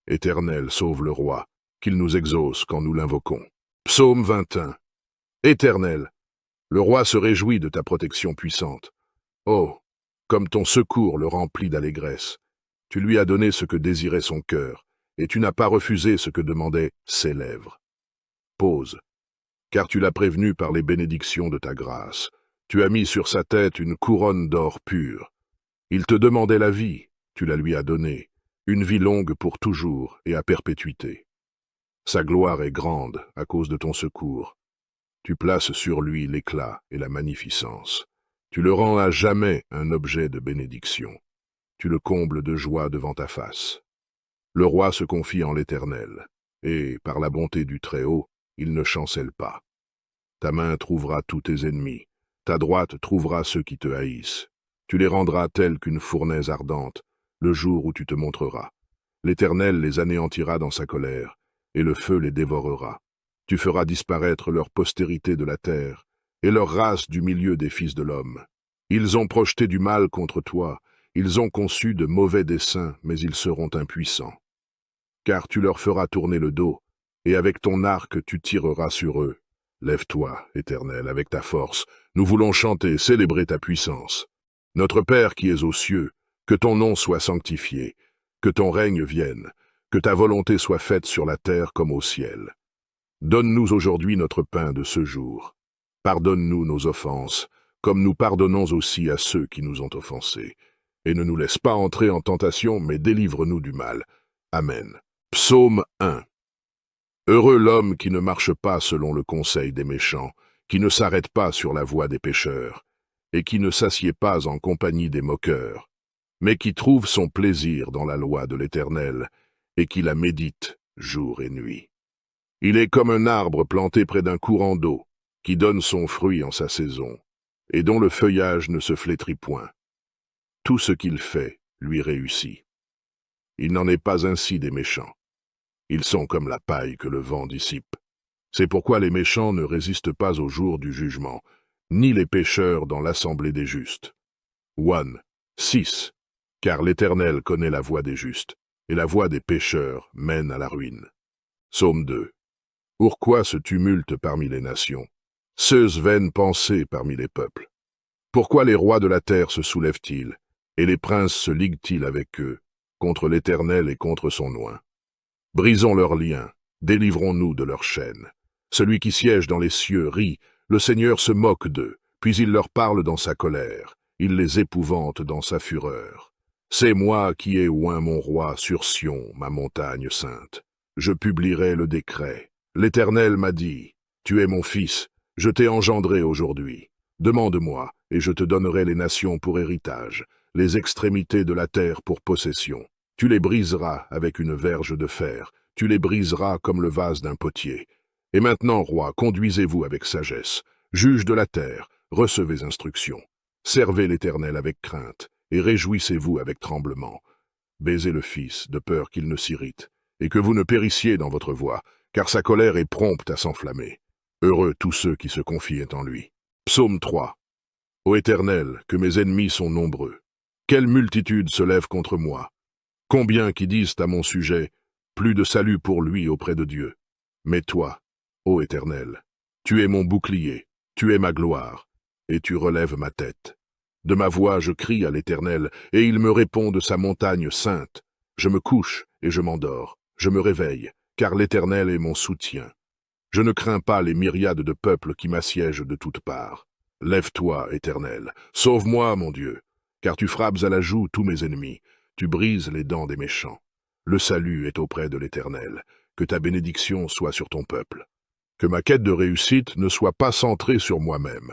Éternel, sauve le roi, qu'il nous exauce quand nous l'invoquons. Psaume 21. Éternel, le roi se réjouit de ta protection puissante. Oh, comme ton secours le remplit d'allégresse. Tu lui as donné ce que désirait son cœur, et tu n'as pas refusé ce que demandaient ses lèvres. Pause, car tu l'as prévenu par les bénédictions de ta grâce. Tu as mis sur sa tête une couronne d'or pur. Il te demandait la vie, tu la lui as donnée, une vie longue pour toujours et à perpétuité. Sa gloire est grande à cause de ton secours. Tu places sur lui l'éclat et la magnificence. Tu le rends à jamais un objet de bénédiction. Tu le combles de joie devant ta face. Le roi se confie en l'Éternel, et, par la bonté du Très-Haut, il ne chancelle pas. Ta main trouvera tous tes ennemis, ta droite trouvera ceux qui te haïssent. Tu les rendras telles qu'une fournaise ardente, le jour où tu te montreras. L'Éternel les anéantira dans sa colère, et le feu les dévorera. Tu feras disparaître leur postérité de la terre, et leur race du milieu des fils de l'homme. Ils ont projeté du mal contre toi, ils ont conçu de mauvais desseins, mais ils seront impuissants. Car tu leur feras tourner le dos, et avec ton arc tu tireras sur eux. Lève-toi, Éternel, avec ta force, nous voulons chanter, célébrer ta puissance. Notre Père qui es aux cieux, que ton nom soit sanctifié, que ton règne vienne, que ta volonté soit faite sur la terre comme au ciel. Donne-nous aujourd'hui notre pain de ce jour. Pardonne-nous nos offenses, comme nous pardonnons aussi à ceux qui nous ont offensés. Et ne nous laisse pas entrer en tentation, mais délivre-nous du mal. Amen. Psaume 1. Heureux l'homme qui ne marche pas selon le conseil des méchants, qui ne s'arrête pas sur la voie des pécheurs, et qui ne s'assied pas en compagnie des moqueurs, mais qui trouve son plaisir dans la loi de l'Éternel, et qui la médite jour et nuit. Il est comme un arbre planté près d'un courant d'eau, qui donne son fruit en sa saison, et dont le feuillage ne se flétrit point. Tout ce qu'il fait lui réussit. Il n'en est pas ainsi des méchants. Ils sont comme la paille que le vent dissipe. C'est pourquoi les méchants ne résistent pas au jour du jugement, ni les pécheurs dans l'assemblée des justes. 6. Car l'Éternel connaît la voie des justes, et la voie des pécheurs mène à la ruine. Psaume 2. Pourquoi ce tumulte parmi les nations, ces vaines pensées parmi les peuples? Pourquoi les rois de la terre se soulèvent-ils, et les princes se liguent-ils avec eux, contre l'Éternel et contre son oint? Brisons leurs liens, délivrons-nous de leurs chaînes. Celui qui siège dans les cieux rit, le Seigneur se moque d'eux, puis il leur parle dans sa colère, il les épouvante dans sa fureur. C'est moi qui ai oint mon roi sur Sion, ma montagne sainte. Je publierai le décret. L'Éternel m'a dit, tu es mon fils, je t'ai engendré aujourd'hui. Demande-moi, et je te donnerai les nations pour héritage, les extrémités de la terre pour possession. Tu les briseras avec une verge de fer, tu les briseras comme le vase d'un potier. Et maintenant, roi, conduisez-vous avec sagesse. Juge de la terre, recevez instruction. Servez l'Éternel avec crainte, et réjouissez-vous avec tremblement. Baisez le Fils, de peur qu'il ne s'irrite, et que vous ne périssiez dans votre voie, car sa colère est prompte à s'enflammer. Heureux tous ceux qui se confient en lui. Psaume 3. Ô Éternel, que mes ennemis sont nombreux. Quelle multitude se lève contre moi. Combien qui disent à mon sujet, plus de salut pour lui auprès de Dieu. Mais toi, ô Éternel, tu es mon bouclier, tu es ma gloire, et tu relèves ma tête. De ma voix je crie à l'Éternel, et il me répond de sa montagne sainte. Je me couche et je m'endors, je me réveille, car l'Éternel est mon soutien. Je ne crains pas les myriades de peuples qui m'assiègent de toutes parts. Lève-toi, Éternel, sauve-moi, mon Dieu, car tu frappes à la joue tous mes ennemis, tu brises les dents des méchants. Le salut est auprès de l'Éternel, que ta bénédiction soit sur ton peuple. Que ma quête de réussite ne soit pas centrée sur moi-même,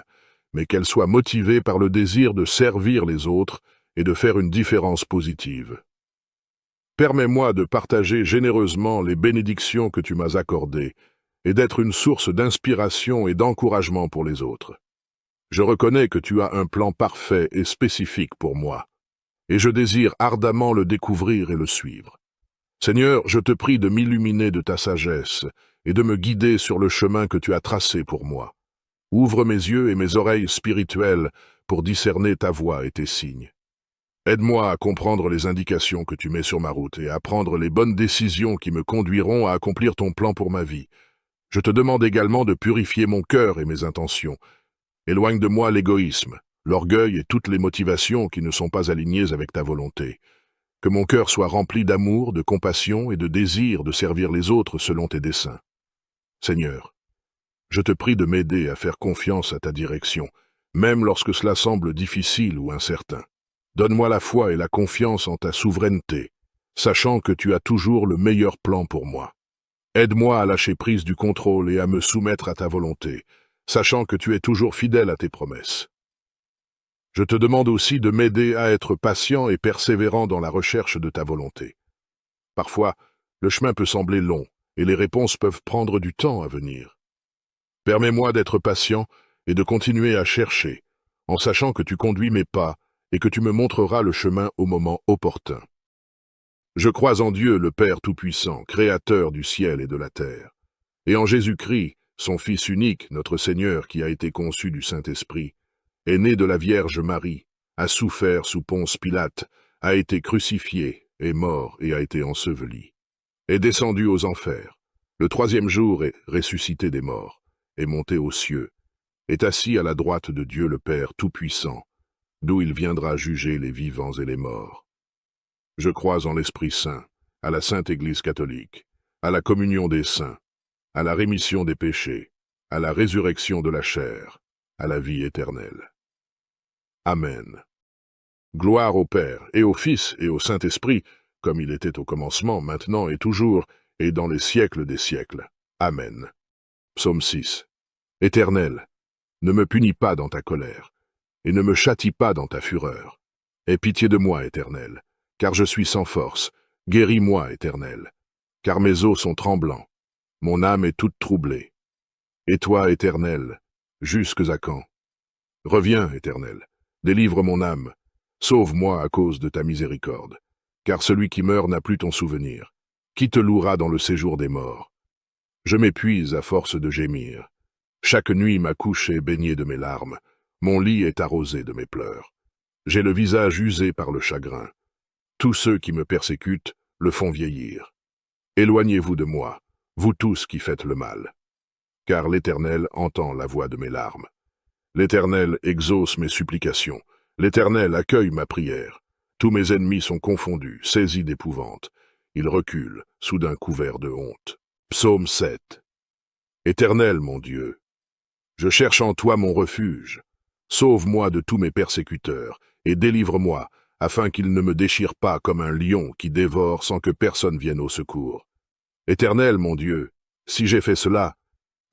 mais qu'elle soit motivée par le désir de servir les autres et de faire une différence positive. Permets-moi de partager généreusement les bénédictions que tu m'as accordées et d'être une source d'inspiration et d'encouragement pour les autres. Je reconnais que tu as un plan parfait et spécifique pour moi, et je désire ardemment le découvrir et le suivre. Seigneur, je te prie de m'illuminer de ta sagesse et de me guider sur le chemin que tu as tracé pour moi. Ouvre mes yeux et mes oreilles spirituelles pour discerner ta voix et tes signes. Aide-moi à comprendre les indications que tu mets sur ma route et à prendre les bonnes décisions qui me conduiront à accomplir ton plan pour ma vie. Je te demande également de purifier mon cœur et mes intentions. Éloigne de moi l'égoïsme, l'orgueil et toutes les motivations qui ne sont pas alignées avec ta volonté. Que mon cœur soit rempli d'amour, de compassion et de désir de servir les autres selon tes desseins. Seigneur, je te prie de m'aider à faire confiance à ta direction, même lorsque cela semble difficile ou incertain. Donne-moi la foi et la confiance en ta souveraineté, sachant que tu as toujours le meilleur plan pour moi. Aide-moi à lâcher prise du contrôle et à me soumettre à ta volonté, sachant que tu es toujours fidèle à tes promesses. Je te demande aussi de m'aider à être patient et persévérant dans la recherche de ta volonté. Parfois, le chemin peut sembler long et les réponses peuvent prendre du temps à venir. Permets-moi d'être patient et de continuer à chercher, en sachant que tu conduis mes pas et que tu me montreras le chemin au moment opportun. Je crois en Dieu, le Père Tout-Puissant, Créateur du ciel et de la terre, et en Jésus-Christ, son Fils unique, notre Seigneur, qui a été conçu du Saint-Esprit, est né de la Vierge Marie, a souffert sous Ponce Pilate, a été crucifié, est mort et a été enseveli, est descendu aux enfers, le troisième jour est ressuscité des morts, est monté aux cieux, est assis à la droite de Dieu le Père Tout-Puissant, d'où il viendra juger les vivants et les morts. Je crois en l'Esprit Saint, à la Sainte Église catholique, à la communion des saints, à la rémission des péchés, à la résurrection de la chair, à la vie éternelle. Amen. Gloire au Père, et au Fils, et au Saint-Esprit, comme il était au commencement, maintenant et toujours, et dans les siècles des siècles. Amen. Psaume 6. Éternel, ne me punis pas dans ta colère, et ne me châtie pas dans ta fureur. Aie pitié de moi, Éternel, car je suis sans force. Guéris-moi, Éternel, car mes os sont tremblants. Mon âme est toute troublée. Et toi, Éternel, jusques à quand? Reviens, Éternel, délivre mon âme. Sauve-moi à cause de ta miséricorde, car celui qui meurt n'a plus ton souvenir. Qui te louera dans le séjour des morts? Je m'épuise à force de gémir. Chaque nuit ma couche est baignée de mes larmes, mon lit est arrosé de mes pleurs. J'ai le visage usé par le chagrin. Tous ceux qui me persécutent le font vieillir. Éloignez-vous de moi, vous tous qui faites le mal. Car l'Éternel entend la voix de mes larmes. L'Éternel exauce mes supplications. L'Éternel accueille ma prière. Tous mes ennemis sont confondus, saisis d'épouvante. Ils reculent, soudain couverts de honte. Psaume 7. Éternel, mon Dieu, je cherche en toi mon refuge. Sauve-moi de tous mes persécuteurs, et délivre-moi, afin qu'ils ne me déchirent pas comme un lion qui dévore sans que personne vienne au secours. Éternel, mon Dieu, si j'ai fait cela,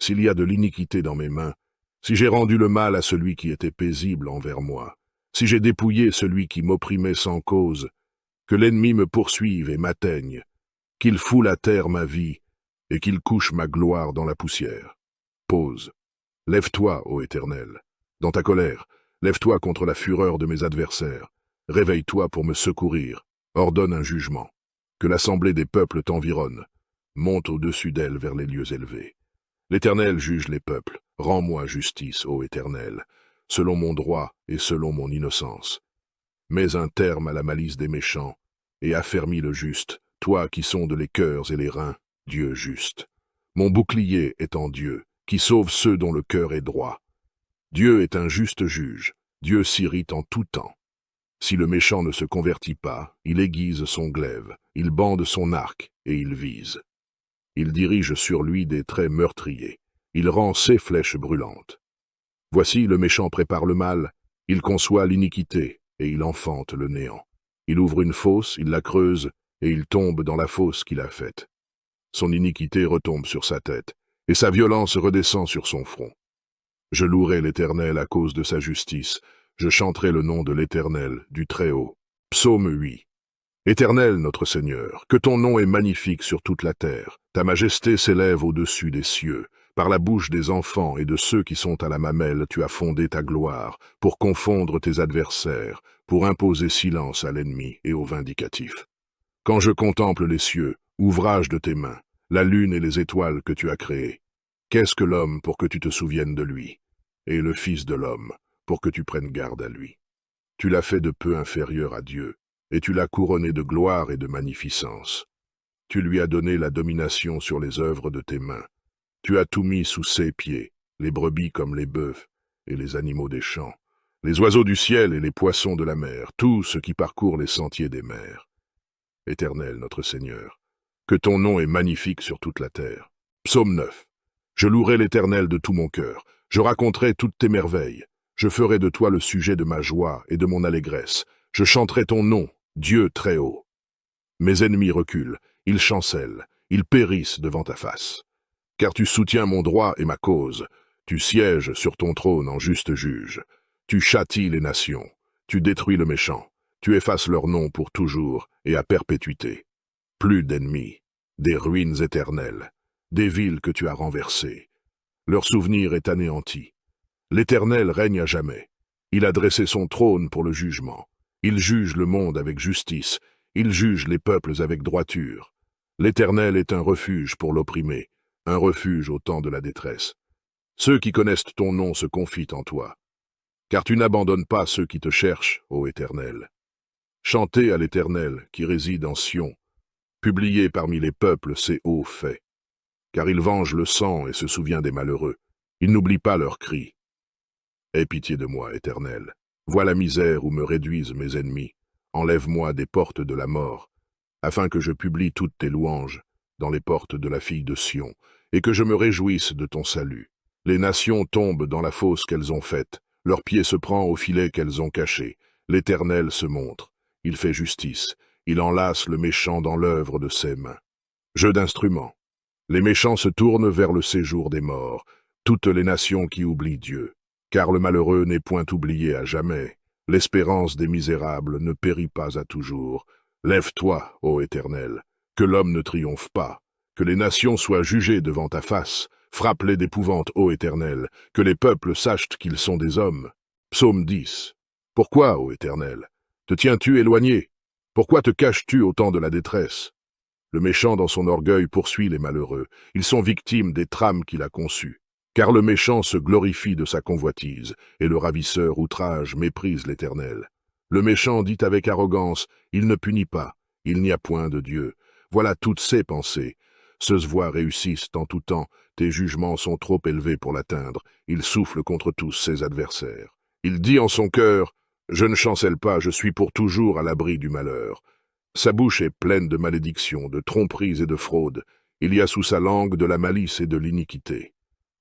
s'il y a de l'iniquité dans mes mains, si j'ai rendu le mal à celui qui était paisible envers moi, si j'ai dépouillé celui qui m'opprimait sans cause, que l'ennemi me poursuive et m'atteigne, qu'il foule à terre ma vie, et qu'il couche ma gloire dans la poussière. Pause. Lève-toi, ô Éternel. Dans ta colère, lève-toi contre la fureur de mes adversaires. Réveille-toi pour me secourir. Ordonne un jugement. Que l'assemblée des peuples t'environne. Monte au-dessus d'elle vers les lieux élevés. L'Éternel juge les peuples. Rends-moi justice, ô Éternel, selon mon droit et selon mon innocence. Mets un terme à la malice des méchants, et affermis le juste, toi qui sondes les cœurs et les reins, Dieu juste. Mon bouclier est en Dieu, qui sauve ceux dont le cœur est droit. Dieu est un juste juge, Dieu s'irrite en tout temps. Si le méchant ne se convertit pas, il aiguise son glaive, il bande son arc, et il vise. Il dirige sur lui des traits meurtriers, il rend ses flèches brûlantes. Voici le méchant prépare le mal, il conçoit l'iniquité, et il enfante le néant. Il ouvre une fosse, il la creuse, et il tombe dans la fosse qu'il a faite. Son iniquité retombe sur sa tête, et sa violence redescend sur son front. Je louerai l'Éternel à cause de sa justice, je chanterai le nom de l'Éternel, du Très-Haut. Psaume 8. Éternel notre Seigneur, que ton nom est magnifique sur toute la terre, ta majesté s'élève au-dessus des cieux. Par la bouche des enfants et de ceux qui sont à la mamelle, tu as fondé ta gloire, pour confondre tes adversaires, pour imposer silence à l'ennemi et au vindicatif. Quand je contemple les cieux, ouvrage de tes mains, la lune et les étoiles que tu as créées, qu'est-ce que l'homme pour que tu te souviennes de lui, et le Fils de l'homme pour que tu prennes garde à lui? Tu l'as fait de peu inférieur à Dieu, et tu l'as couronné de gloire et de magnificence. Tu lui as donné la domination sur les œuvres de tes mains. Tu as tout mis sous ses pieds, les brebis comme les bœufs, et les animaux des champs, les oiseaux du ciel et les poissons de la mer, tout ce qui parcourt les sentiers des mers. Éternel notre Seigneur, que ton nom est magnifique sur toute la terre. Psaume 9. Je louerai l'Éternel de tout mon cœur, je raconterai toutes tes merveilles, je ferai de toi le sujet de ma joie et de mon allégresse, je chanterai ton nom, Dieu très haut. Mes ennemis reculent, ils chancellent, ils périssent devant ta face. Car tu soutiens mon droit et ma cause, tu sièges sur ton trône en juste juge, tu châties les nations, tu détruis le méchant, tu effaces leur nom pour toujours et à perpétuité. Plus d'ennemis, des ruines éternelles, des villes que tu as renversées. Leur souvenir est anéanti. L'Éternel règne à jamais. Il a dressé son trône pour le jugement. Il juge le monde avec justice. Il juge les peuples avec droiture. L'Éternel est un refuge pour l'opprimé, un refuge au temps de la détresse. Ceux qui connaissent ton nom se confient en toi, car tu n'abandonnes pas ceux qui te cherchent, ô Éternel. Chantez à l'Éternel qui réside en Sion. Publiez parmi les peuples ses hauts faits. Car il venge le sang et se souvient des malheureux. Il n'oublie pas leurs cris. Aie pitié de moi, Éternel. Vois la misère où me réduisent mes ennemis. Enlève-moi des portes de la mort, afin que je publie toutes tes louanges dans les portes de la fille de Sion, et que je me réjouisse de ton salut. Les nations tombent dans la fosse qu'elles ont faite. Leur pied se prend au filet qu'elles ont caché. L'Éternel se montre. Il fait justice. Il enlace le méchant dans l'œuvre de ses mains. Jeu d'instruments. Les méchants se tournent vers le séjour des morts, toutes les nations qui oublient Dieu. Car le malheureux n'est point oublié à jamais. L'espérance des misérables ne périt pas à toujours. Lève-toi, ô Éternel, que l'homme ne triomphe pas, que les nations soient jugées devant ta face. Frappe-les d'épouvante, ô Éternel, que les peuples sachent qu'ils sont des hommes. Psaume 10. Pourquoi, ô Éternel, te tiens-tu éloigné? Pourquoi te caches-tu au temps de la détresse? Le méchant dans son orgueil poursuit les malheureux. Ils sont victimes des trames qu'il a conçues. Car le méchant se glorifie de sa convoitise, et le ravisseur outrage méprise l'Éternel. Le méchant dit avec arrogance, il ne punit pas, il n'y a point de Dieu. Voilà toutes ses pensées. Ceux voix réussissent en tout temps, tes jugements sont trop élevés pour l'atteindre, il souffle contre tous ses adversaires. Il dit en son cœur, je ne chancelle pas, je suis pour toujours à l'abri du malheur. Sa bouche est pleine de malédictions, de tromperies et de fraudes. Il y a sous sa langue de la malice et de l'iniquité.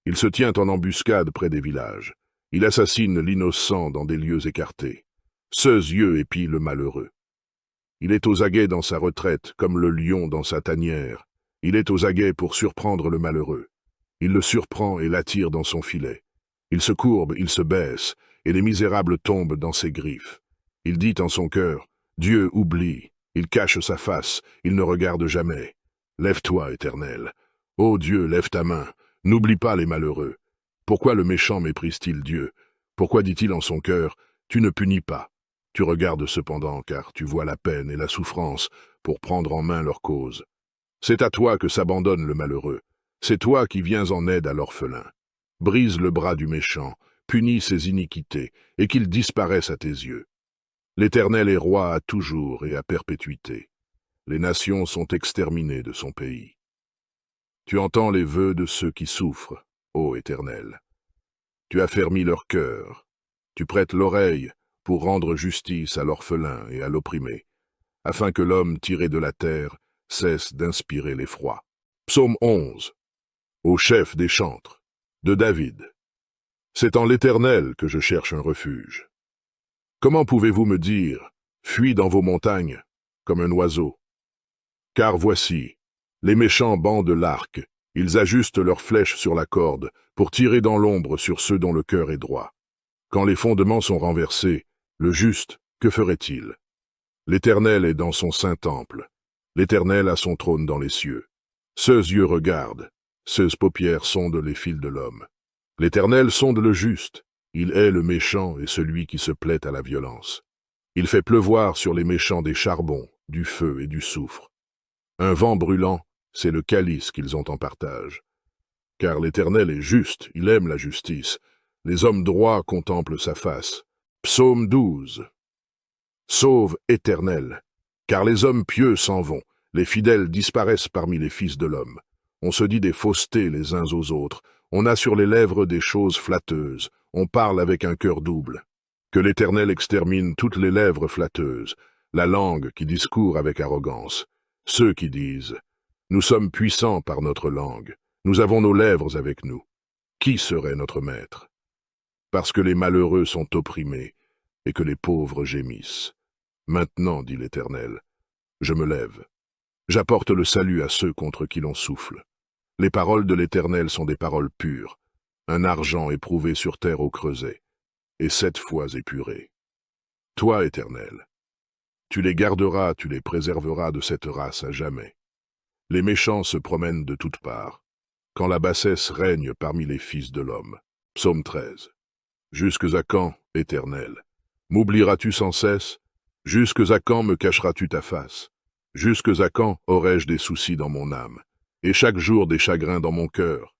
Il se tient en embuscade près des villages. Il assassine l'innocent dans des lieux écartés. Ceux yeux épient le malheureux. Il est aux aguets dans sa retraite, comme le lion dans sa tanière. Il est aux aguets pour surprendre le malheureux. Il le surprend et l'attire dans son filet. Il se courbe, il se baisse, et les misérables tombent dans ses griffes. Il dit en son cœur, Dieu oublie. Il cache sa face, il ne regarde jamais. Lève-toi, Éternel. Ô Dieu, lève ta main. N'oublie pas les malheureux. Pourquoi le méchant méprise-t-il Dieu? Pourquoi dit-il en son cœur, tu ne punis pas? Tu regardes cependant, car tu vois la peine et la souffrance pour prendre en main leur cause. C'est à toi que s'abandonne le malheureux. C'est toi qui viens en aide à l'orphelin. Brise le bras du méchant, punis ses iniquités, et qu'il disparaisse à tes yeux. L'Éternel est roi à toujours et à perpétuité. Les nations sont exterminées de son pays. Tu entends les vœux de ceux qui souffrent, ô Éternel. Tu affermis leur cœur. Tu prêtes l'oreille pour rendre justice à l'orphelin et à l'opprimé, afin que l'homme tiré de la terre cesse d'inspirer l'effroi. Psaume 11. Au chef des chantres, de David. C'est en l'Éternel que je cherche un refuge. Comment pouvez-vous me dire, fuis dans vos montagnes, comme un oiseau? Car voici, les méchants bandent l'arc, ils ajustent leurs flèches sur la corde, pour tirer dans l'ombre sur ceux dont le cœur est droit. Quand les fondements sont renversés, le juste, que ferait-il? L'Éternel est dans son saint temple. L'Éternel a son trône dans les cieux. Ceux yeux regardent, ceux paupières sondent les fils de l'homme. L'Éternel sonde le juste. Il hait le méchant et celui qui se plaît à la violence. Il fait pleuvoir sur les méchants des charbons, du feu et du soufre. Un vent brûlant, c'est le calice qu'ils ont en partage. Car l'Éternel est juste, il aime la justice. Les hommes droits contemplent sa face. Psaume 12. Sauve, Éternel, car les hommes pieux s'en vont, les fidèles disparaissent parmi les fils de l'homme. On se dit des faussetés les uns aux autres, on a sur les lèvres des choses flatteuses, on parle avec un cœur double. Que l'Éternel extermine toutes les lèvres flatteuses, la langue qui discourt avec arrogance. Ceux qui disent « Nous sommes puissants par notre langue, nous avons nos lèvres avec nous. Qui serait notre maître ?» Parce que les malheureux sont opprimés et que les pauvres gémissent. Maintenant, dit l'Éternel, je me lève. J'apporte le salut à ceux contre qui l'on souffle. Les paroles de l'Éternel sont des paroles pures, un argent éprouvé sur terre au creuset, et 7 fois épuré. Toi, Éternel, tu les garderas, tu les préserveras de cette race à jamais. Les méchants se promènent de toutes parts, quand la bassesse règne parmi les fils de l'homme. Psaume 13. Jusques à quand, Éternel. M'oublieras-tu sans cesse? Jusques à quand me cacheras-tu ta face? Jusques à quand aurai-je des soucis dans mon âme, et chaque jour des chagrins dans mon cœur?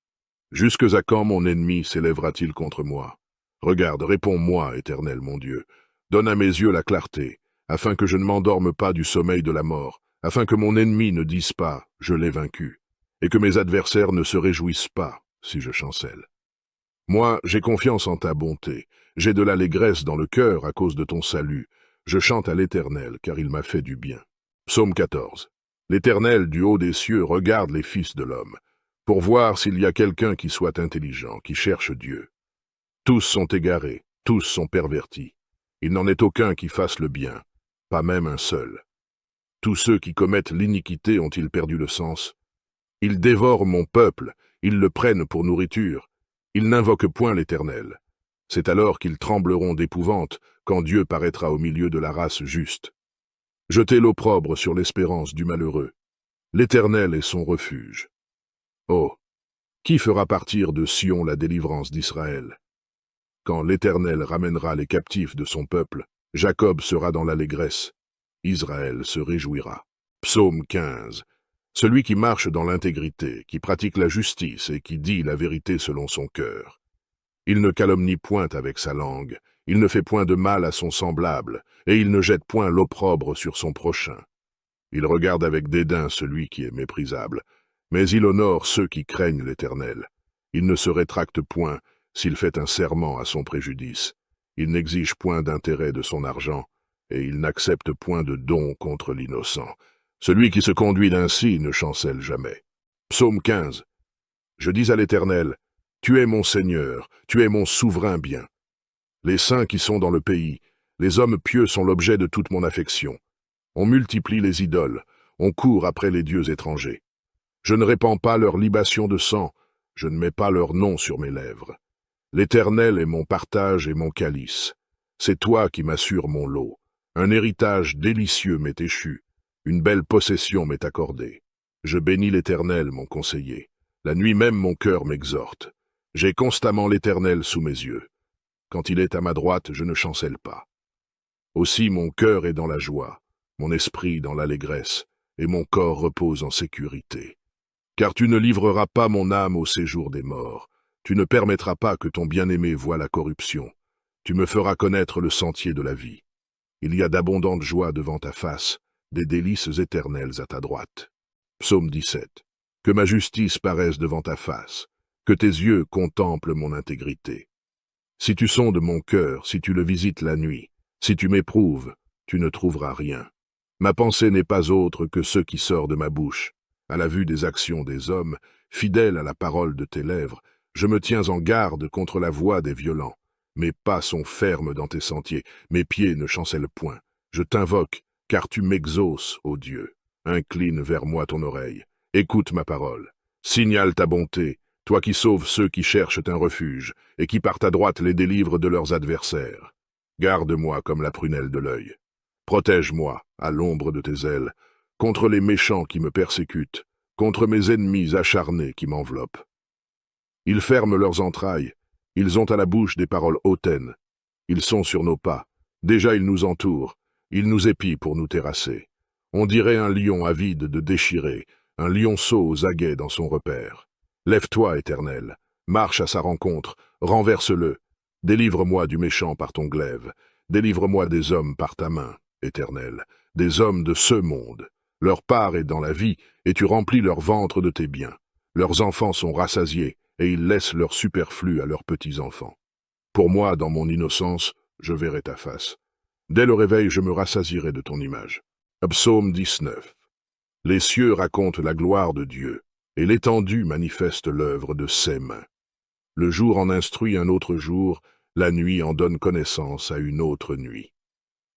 Jusques à quand mon ennemi s'élèvera-t-il contre moi? Regarde, réponds-moi, Éternel mon Dieu. Donne à mes yeux la clarté, afin que je ne m'endorme pas du sommeil de la mort, afin que mon ennemi ne dise pas « je l'ai vaincu », et que mes adversaires ne se réjouissent pas si je chancelle. Moi, j'ai confiance en ta bonté, j'ai de l'allégresse dans le cœur à cause de ton salut. Je chante à l'Éternel, car il m'a fait du bien. Psaume 14. L'Éternel, du haut des cieux, regarde les fils de l'homme, pour voir s'il y a quelqu'un qui soit intelligent, qui cherche Dieu. Tous sont égarés, tous sont pervertis. Il n'en est aucun qui fasse le bien, pas même un seul. Tous ceux qui commettent l'iniquité ont-ils perdu le sens? Ils dévorent mon peuple, ils le prennent pour nourriture. Ils n'invoquent point l'Éternel. C'est alors qu'ils trembleront d'épouvante, quand Dieu paraîtra au milieu de la race juste. Jetez l'opprobre sur l'espérance du malheureux. L'Éternel est son refuge. Oh, qui fera partir de Sion la délivrance d'Israël? Quand l'Éternel ramènera les captifs de son peuple, Jacob sera dans l'allégresse. Israël se réjouira. Psaume 15. Celui qui marche dans l'intégrité, qui pratique la justice et qui dit la vérité selon son cœur. Il ne calomnie point avec sa langue, il ne fait point de mal à son semblable, et il ne jette point l'opprobre sur son prochain. Il regarde avec dédain celui qui est méprisable, mais il honore ceux qui craignent l'Éternel. Il ne se rétracte point s'il fait un serment à son préjudice. Il n'exige point d'intérêt de son argent, et il n'accepte point de don contre l'innocent. Celui qui se conduit ainsi ne chancelle jamais. Psaume 15. Je dis à l'Éternel, tu es mon Seigneur, tu es mon souverain bien. Les saints qui sont dans le pays, les hommes pieux sont l'objet de toute mon affection. On multiplie les idoles, on court après les dieux étrangers. Je ne répands pas leur libation de sang, je ne mets pas leur nom sur mes lèvres. L'Éternel est mon partage et mon calice. C'est toi qui m'assures mon lot. Un héritage délicieux m'est échu. Une belle possession m'est accordée. Je bénis l'Éternel, mon conseiller. La nuit même mon cœur m'exhorte. J'ai constamment l'Éternel sous mes yeux. Quand il est à ma droite, je ne chancelle pas. Aussi mon cœur est dans la joie, mon esprit dans l'allégresse, et mon corps repose en sécurité. Car tu ne livreras pas mon âme au séjour des morts. Tu ne permettras pas que ton bien-aimé voie la corruption. Tu me feras connaître le sentier de la vie. Il y a d'abondantes joies devant ta face, des délices éternelles à ta droite. Psaume 17. Que ma justice paraisse devant ta face, que tes yeux contemplent mon intégrité. Si tu sondes mon cœur, si tu le visites la nuit, si tu m'éprouves, tu ne trouveras rien. Ma pensée n'est pas autre que ce qui sort de ma bouche. À la vue des actions des hommes, fidèle à la parole de tes lèvres, je me tiens en garde contre la voix des violents. Mes pas sont fermes dans tes sentiers, mes pieds ne chancellent point. Je t'invoque, car tu m'exauces, ô Dieu. Incline vers moi ton oreille, écoute ma parole. Signale ta bonté, toi qui sauves ceux qui cherchent un refuge, et qui par ta droite les délivres de leurs adversaires. Garde-moi comme la prunelle de l'œil. Protège-moi, à l'ombre de tes ailes, contre les méchants qui me persécutent, contre mes ennemis acharnés qui m'enveloppent. Ils ferment leurs entrailles, ils ont à la bouche des paroles hautaines. Ils sont sur nos pas, déjà ils nous entourent, ils nous épient pour nous terrasser. On dirait un lion avide de déchirer, un lionceau aux aguets dans son repère. Lève-toi, Éternel, marche à sa rencontre, renverse-le. Délivre-moi du méchant par ton glaive, délivre-moi des hommes par ta main, Éternel, des hommes de ce monde. Leur part est dans la vie, et tu remplis leur ventre de tes biens. Leurs enfants sont rassasiés, et ils laissent leur superflu à leurs petits-enfants. Pour moi, dans mon innocence, je verrai ta face. Dès le réveil, je me rassasierai de ton image. Psaume 19. Les cieux racontent la gloire de Dieu, et l'étendue manifeste l'œuvre de ses mains. Le jour en instruit un autre jour, la nuit en donne connaissance à une autre nuit.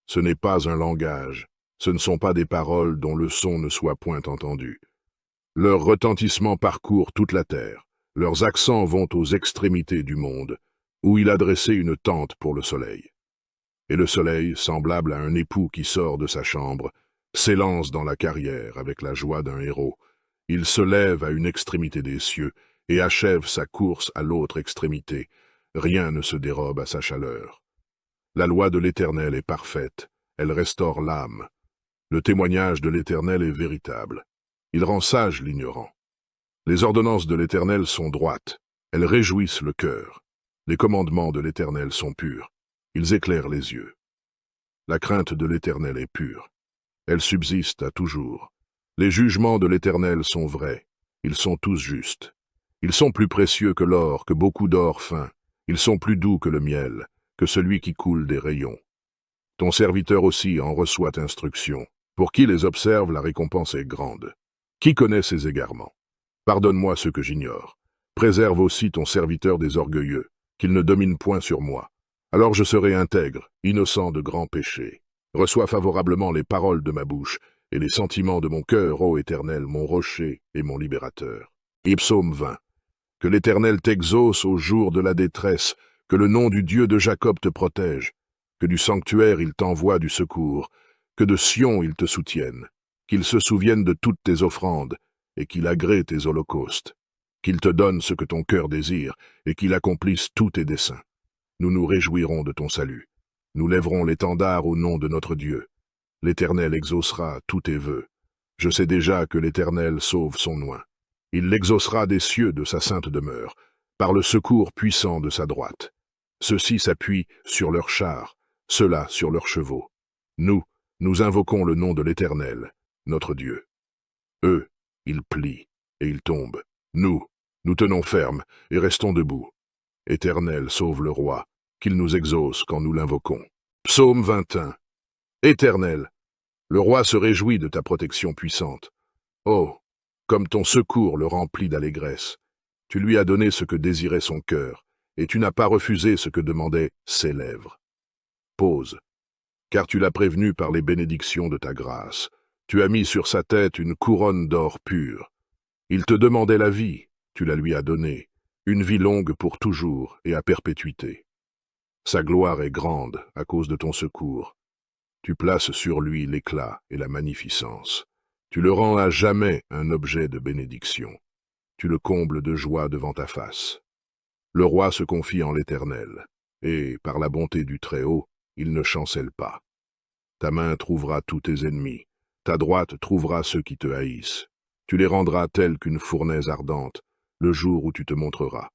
Ce n'est pas un langage, ce ne sont pas des paroles dont le son ne soit point entendu. Leur retentissement parcourt toute la terre, leurs accents vont aux extrémités du monde, où il a dressé une tente pour le soleil. Et le soleil, semblable à un époux qui sort de sa chambre, s'élance dans la carrière avec la joie d'un héros. Il se lève à une extrémité des cieux et achève sa course à l'autre extrémité. Rien ne se dérobe à sa chaleur. La loi de l'Éternel est parfaite, elle restaure l'âme. Le témoignage de l'Éternel est véritable. Il rend sage l'ignorant. Les ordonnances de l'Éternel sont droites, elles réjouissent le cœur. Les commandements de l'Éternel sont purs, ils éclairent les yeux. La crainte de l'Éternel est pure, elle subsiste à toujours. Les jugements de l'Éternel sont vrais, ils sont tous justes. Ils sont plus précieux que l'or, que beaucoup d'or fin. Ils sont plus doux que le miel, que celui qui coule des rayons. Ton serviteur aussi en reçoit instruction. Pour qui les observe, la récompense est grande. Qui connaît ses égarements? Pardonne-moi ce que j'ignore. Préserve aussi ton serviteur des orgueilleux, qu'il ne domine point sur moi. Alors je serai intègre, innocent de grands péchés. Reçois favorablement les paroles de ma bouche et les sentiments de mon cœur, ô Éternel, mon rocher et mon libérateur. Et Psaume 20. Que l'Éternel t'exauce au jour de la détresse, que le nom du Dieu de Jacob te protège, que du sanctuaire il t'envoie du secours, que de Sion il te soutienne, qu'il se souvienne de toutes tes offrandes, et qu'il agrée tes holocaustes, qu'il te donne ce que ton cœur désire, et qu'il accomplisse tous tes desseins. Nous nous réjouirons de ton salut. Nous lèverons l'étendard au nom de notre Dieu. L'Éternel exaucera tous tes vœux. Je sais déjà que l'Éternel sauve son oint. Il l'exaucera des cieux de sa sainte demeure, par le secours puissant de sa droite. Ceux-ci s'appuient sur leurs chars, ceux-là sur leurs chevaux. Nous invoquons le nom de l'Éternel, notre Dieu. Eux, ils plient et ils tombent. Nous tenons ferme et restons debout. Éternel, sauve le roi, qu'il nous exauce quand nous l'invoquons. Psaume 21. Éternel, le roi se réjouit de ta protection puissante. Oh, comme ton secours le remplit d'allégresse. Tu lui as donné ce que désirait son cœur, et tu n'as pas refusé ce que demandaient ses lèvres. Pause. Car tu l'as prévenu par les bénédictions de ta grâce. Tu as mis sur sa tête une couronne d'or pur. Il te demandait la vie, tu la lui as donnée, une vie longue pour toujours et à perpétuité. Sa gloire est grande à cause de ton secours. Tu places sur lui l'éclat et la magnificence. Tu le rends à jamais un objet de bénédiction. Tu le combles de joie devant ta face. Le roi se confie en l'Éternel, et, par la bonté du Très-Haut, il ne chancelle pas. Ta main trouvera tous tes ennemis, ta droite trouvera ceux qui te haïssent. Tu les rendras tels qu'une fournaise ardente, le jour où tu te montreras.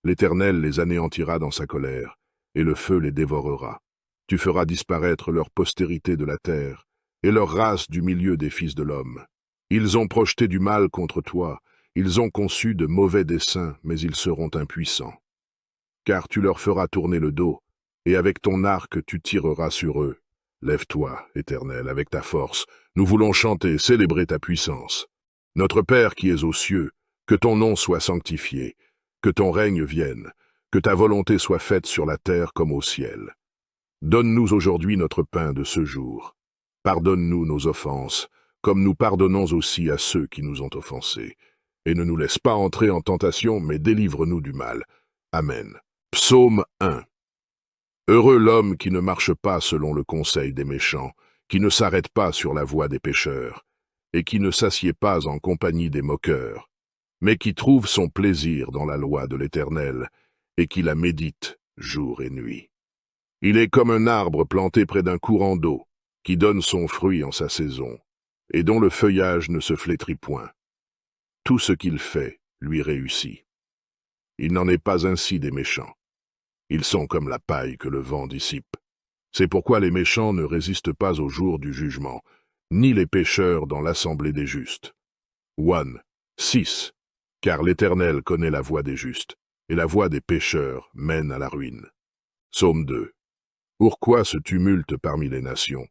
L'Éternel les anéantira dans sa colère, et le feu les dévorera. Tu feras disparaître leur postérité de la terre, et leur race du milieu des fils de l'homme. Ils ont projeté du mal contre toi, ils ont conçu de mauvais desseins, mais ils seront impuissants. Car tu leur feras tourner le dos, et avec ton arc tu tireras sur eux. Lève-toi, Éternel, avec ta force, nous voulons chanter, célébrer ta puissance. Notre Père qui es aux cieux, que ton nom soit sanctifié, que ton règne vienne, que ta volonté soit faite sur la terre comme au ciel. Donne-nous aujourd'hui notre pain de ce jour. Pardonne-nous nos offenses, comme nous pardonnons aussi à ceux qui nous ont offensés. Et ne nous laisse pas entrer en tentation, mais délivre-nous du mal. Amen. Psaume 1. Heureux l'homme qui ne marche pas selon le conseil des méchants, qui ne s'arrête pas sur la voie des pécheurs, et qui ne s'assied pas en compagnie des moqueurs, mais qui trouve son plaisir dans la loi de l'Éternel, et qui la médite jour et nuit. Il est comme un arbre planté près d'un courant d'eau, qui donne son fruit en sa saison, et dont le feuillage ne se flétrit point. Tout ce qu'il fait lui réussit. Il n'en est pas ainsi des méchants. Ils sont comme la paille que le vent dissipe. C'est pourquoi les méchants ne résistent pas au jour du jugement, ni les pécheurs dans l'assemblée des justes. 6. Car l'Éternel connaît la voie des justes, et la voie des pécheurs mène à la ruine. Psaume 2. Pourquoi ce tumulte parmi les nations,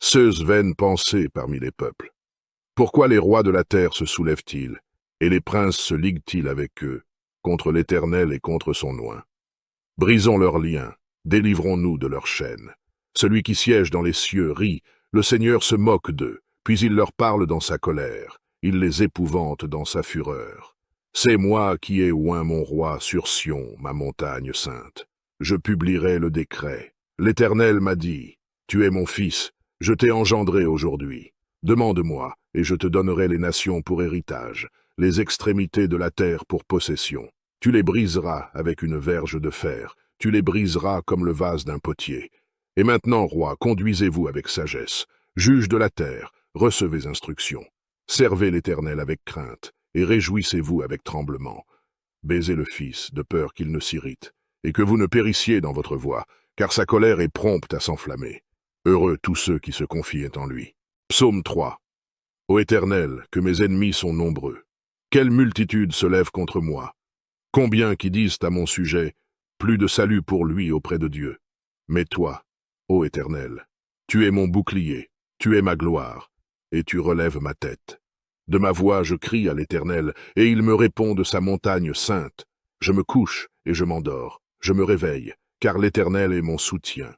ces vaines pensées parmi les peuples? Pourquoi les rois de la terre se soulèvent-ils, et les princes se liguent-ils avec eux, contre l'Éternel et contre son oint? Brisons leurs liens, délivrons-nous de leurs chaînes. Celui qui siège dans les cieux rit, le Seigneur se moque d'eux, puis il leur parle dans sa colère, il les épouvante dans sa fureur. C'est moi qui ai oint mon roi sur Sion, ma montagne sainte. Je publierai le décret. L'Éternel m'a dit, tu es mon fils, je t'ai engendré aujourd'hui. Demande-moi, et je te donnerai les nations pour héritage, les extrémités de la terre pour possession. Tu les briseras avec une verge de fer, tu les briseras comme le vase d'un potier. Et maintenant, roi, conduisez-vous avec sagesse, juge de la terre, recevez instruction. Servez l'Éternel avec crainte, et réjouissez-vous avec tremblement. Baisez le Fils, de peur qu'il ne s'irrite, et que vous ne périssiez dans votre voie, car sa colère est prompte à s'enflammer. Heureux tous ceux qui se confient en lui. Psaume 3. Ô Éternel, que mes ennemis sont nombreux. Quelle multitude se lève contre moi. Combien qui disent à mon sujet, plus de salut pour lui auprès de Dieu. Mais toi, ô Éternel, tu es mon bouclier, tu es ma gloire, et tu relèves ma tête. De ma voix je crie à l'Éternel, et il me répond de sa montagne sainte. Je me couche et je m'endors, je me réveille, car l'Éternel est mon soutien.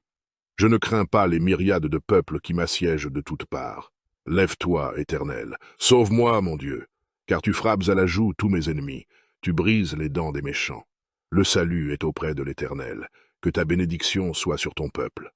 Je ne crains pas les myriades de peuples qui m'assiègent de toutes parts. Lève-toi, Éternel, sauve-moi, mon Dieu, car tu frappes à la joue tous mes ennemis, tu brises les dents des méchants. Le salut est auprès de l'Éternel, que ta bénédiction soit sur ton peuple.